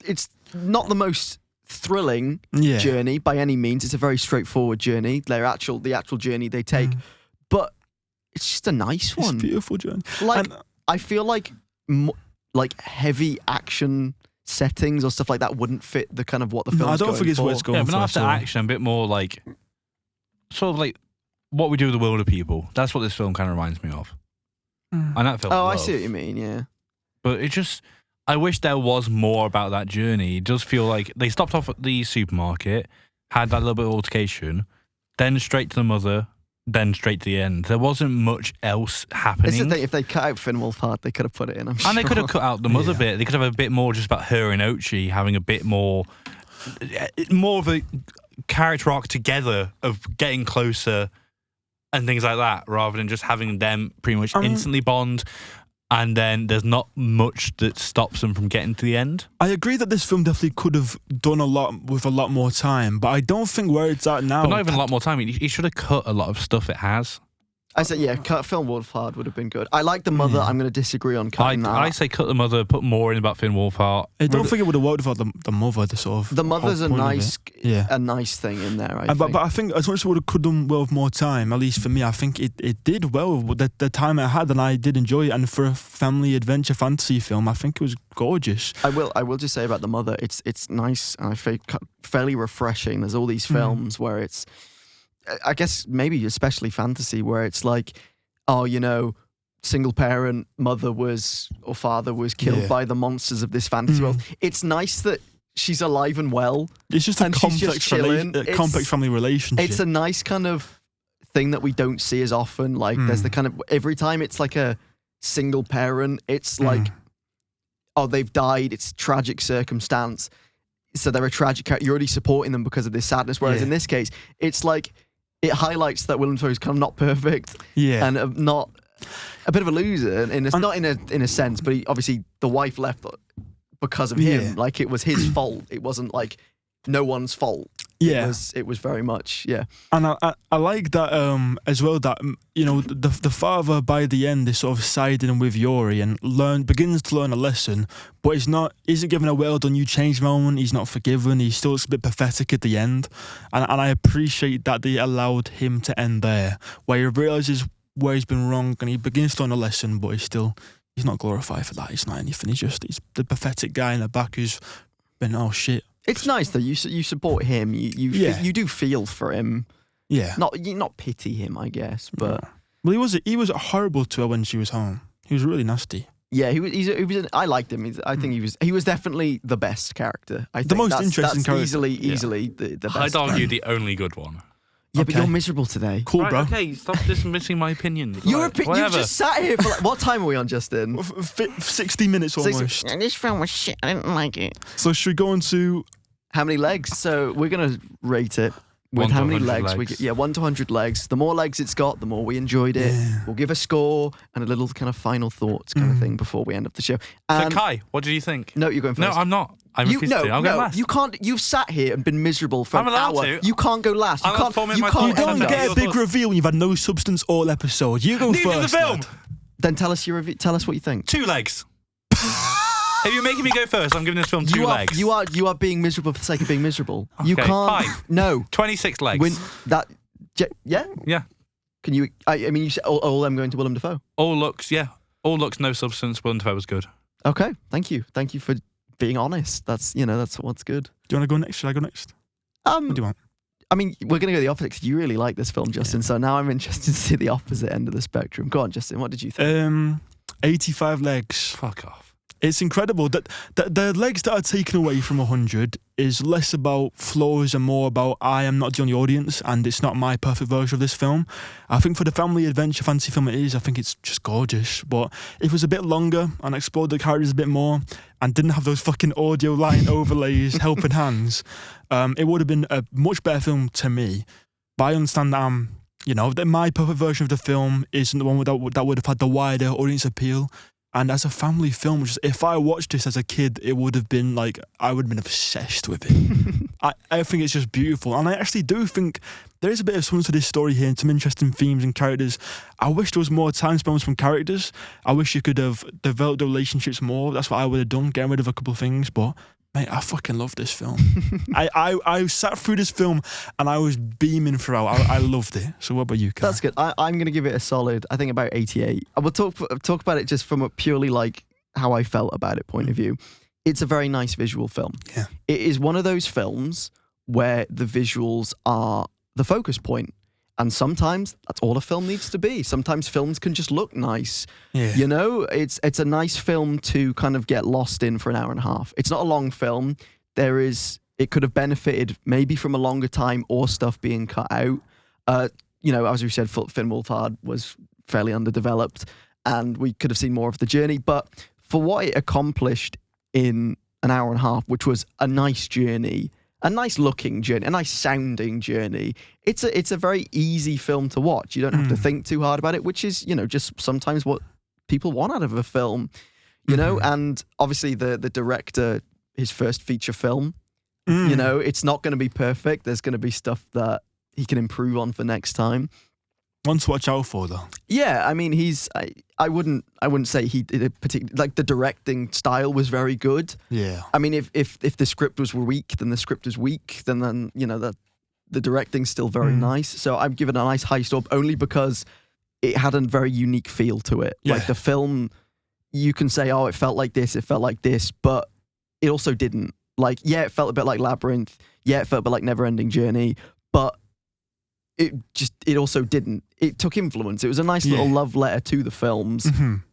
it's not the most thrilling journey by any means. It's a very straightforward journey. The actual journey they take, but it's just a nice one. It's a beautiful journey. I feel like heavy action settings or stuff like that wouldn't fit the kind of what the film's I don't going think it's for. what it's going Yeah, for. but not after action, a bit more like sort of like what we do with the world of people. That's what this film kind of reminds me of. And that film. I see what you mean. Yeah, but it just. I wish there was more about that journey. It does feel like they stopped off at the supermarket, had that little bit of altercation, then straight to the mother, then straight to the end. There wasn't much else happening. It's the thing, if they cut out Finn Wolfhard, they could have put it in, I'm sure. And they could have cut out the mother bit. They could have a bit more just about her and Ochi having a bit more of a character arc together of getting closer and things like that, rather than just having them pretty much instantly bond. And then there's not much that stops them from getting to the end. I agree that this film definitely could have done a lot with a lot more time, but I don't think where it's at now. But not even a lot more time. He should have cut a lot of stuff it has. I said, cut Finn Wolfhard would have been good. I like the mother. I'm going to disagree on cutting that. I say cut the mother, put more in about Finn Wolfhard. I don't think it would have worked without the mother. The mother's a nice thing in there. But I think as much as it could have done well with more time, at least for me, I think it did well with the time it had, and I did enjoy it. And for a family adventure fantasy film, I think it was gorgeous. I will just say about the mother, it's nice and I think fairly refreshing. There's all these films where it's, I guess maybe especially fantasy, where it's like, single parent mother or father was killed by the monsters of this fantasy world. It's nice that she's alive and well. It's just a complex family relationship. It's a nice kind of thing that we don't see as often. Like there's the kind of, every time it's like a single parent, it's like, they've died, it's a tragic circumstance. So they're a tragic character. You're already supporting them because of this sadness. Whereas in this case, it's like, it highlights that Willem Dafoe is kind of not perfect, and not a bit of a loser. And it's not in a sense, but obviously the wife left because of him. Like it was his fault. It wasn't like no one's fault. Yeah, it was very much And I like that as well. That the father by the end is sort of siding with Yori and begins to learn a lesson, but isn't given a well done, you changed moment. He's not forgiven. He's still a bit pathetic at the end, and I appreciate that they allowed him to end there, where he realizes where he's been wrong and he begins to learn a lesson, but he's not glorified for that. He's not anything. He's the pathetic guy in the back who's been shit. It's nice that you support him. You do feel for him. Yeah. Not pity him, I guess, but well, he was horrible to her when she was home. He was really nasty. Yeah, he was. I liked him. I think he was definitely the best character. I think the most interesting character. Easily the best. I'd argue the only good one. Yeah, but you're miserable today. Cool, right, bro. Okay, stop dismissing my opinion. You've just sat here for what time are we on, Justin? 60 minutes almost. This film was shit. I didn't like it. So should we go on to how many legs? So we're gonna rate it with how many legs. 1 to 100 legs. The more legs it's got, the more we enjoyed it. Yeah. We'll give a score and a little kind of final thoughts kind of thing before we end up the show. So Kai, what did you think? No, you're going first. No, I'm not. I refuse to. I'll go last. You can't. You've sat here and been miserable for I'm an allowed hour. to. You can't go last. You I'm can't. forming You my can't. thoughts. You don't get a big reveal when you've had no substance all episode. You go Neither first. the film. lad. Then tell us your review. Tell us what you think. 2 legs. If you're making me go first, I'm giving this film 2 legs. You are being miserable for the sake of being miserable. You Okay, can't. 5. No. 26 legs. Yeah. Yeah. Can you? I mean, you said all them going to Willem Dafoe. All looks, no substance. Willem Dafoe was good. Okay. Thank you. Thank you for being honest. That's what's good. Do you want to go next? Should I go next? What do you want? I mean, we're going to go the opposite because you really like this film, Justin. So now I'm interested to see the opposite end of the spectrum. Go on, Justin. What did you think? 85 legs. Fuck off. It's incredible that the legs that are taken away from 100 is less about flaws and more about I am not the only audience and it's not my perfect version of this film. I think for the family adventure fantasy film it is, I think it's just gorgeous. But if it was a bit longer and explored the characters a bit more and didn't have those fucking audio line overlays, helping hands, it would have been a much better film to me. But I understand that that my perfect version of the film isn't the one that would have had the wider audience appeal. And as a family film, if I watched this as a kid, it would have been like, I would have been obsessed with it. I think it's just beautiful. And I actually do think there is a bit of something to this story here and some interesting themes and characters. I wish there was more time spent with some characters. I wish you could have developed the relationships more. That's what I would have done, getting rid of a couple of things. But mate, I fucking love this film. I sat through this film and I was beaming throughout. I loved it. So what about you, Kai? That's good. I'm going to give it a solid, I think about 88. I will talk about it just from a purely like how I felt about it point of view. It's a very nice visual film. Yeah. It is one of those films where the visuals are the focus point. And sometimes that's all a film needs to be. Sometimes films can just look nice. Yeah. It's a nice film to kind of get lost in for an hour and a half. It's not a long film. It could have benefited maybe from a longer time or stuff being cut out. As we said, Finn Wolfhard was fairly underdeveloped and we could have seen more of the journey. But for what it accomplished in an hour and a half, which was a nice journey, a nice looking journey, a nice sounding journey. It's a very easy film to watch. You don't have to think too hard about it, which is, just sometimes what people want out of a film, and obviously the director, his first feature film, it's not going to be perfect. There's going to be stuff that he can improve on for next time. One to watch out for, though. Yeah, I mean, I wouldn't say he did a particular, like the directing style was very good. Yeah. I mean, if the script was weak, then the script is weak. Then that the directing's still very nice. So I'm giving it a nice high score only because it had a very unique feel to it. Yeah. Like the film, you can say, oh, it felt like this, but it also didn't. Like, yeah, it felt a bit like Labyrinth. Yeah, it felt a bit like Neverending Journey, but it also didn't. It took influence. It was a nice little love letter to the films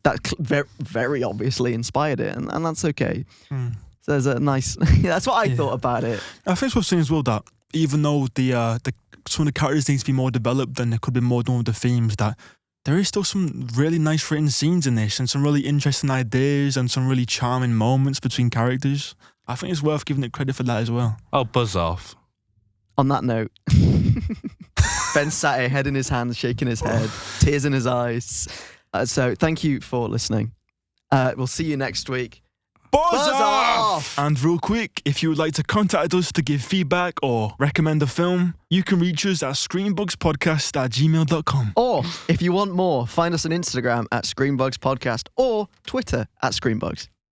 that very, very obviously inspired it, and that's okay. So there's a nice. That's what I thought about it. I think it's worth saying as well that even though some of the characters need to be more developed and there could be more done with the themes, that there is still some really nice written scenes in this and some really interesting ideas and some really charming moments between characters. I think it's worth giving it credit for that as well. Oh, buzz off. On that note, Ben sat here, head in his hands, shaking his head, tears in his eyes. So thank you for listening. We'll see you next week. Buzz off! And real quick, if you would like to contact us to give feedback or recommend a film, you can reach us at screenbugspodcast@gmail.com. Or if you want more, find us on Instagram at ScreenBugsPodcast or Twitter at ScreenBugs.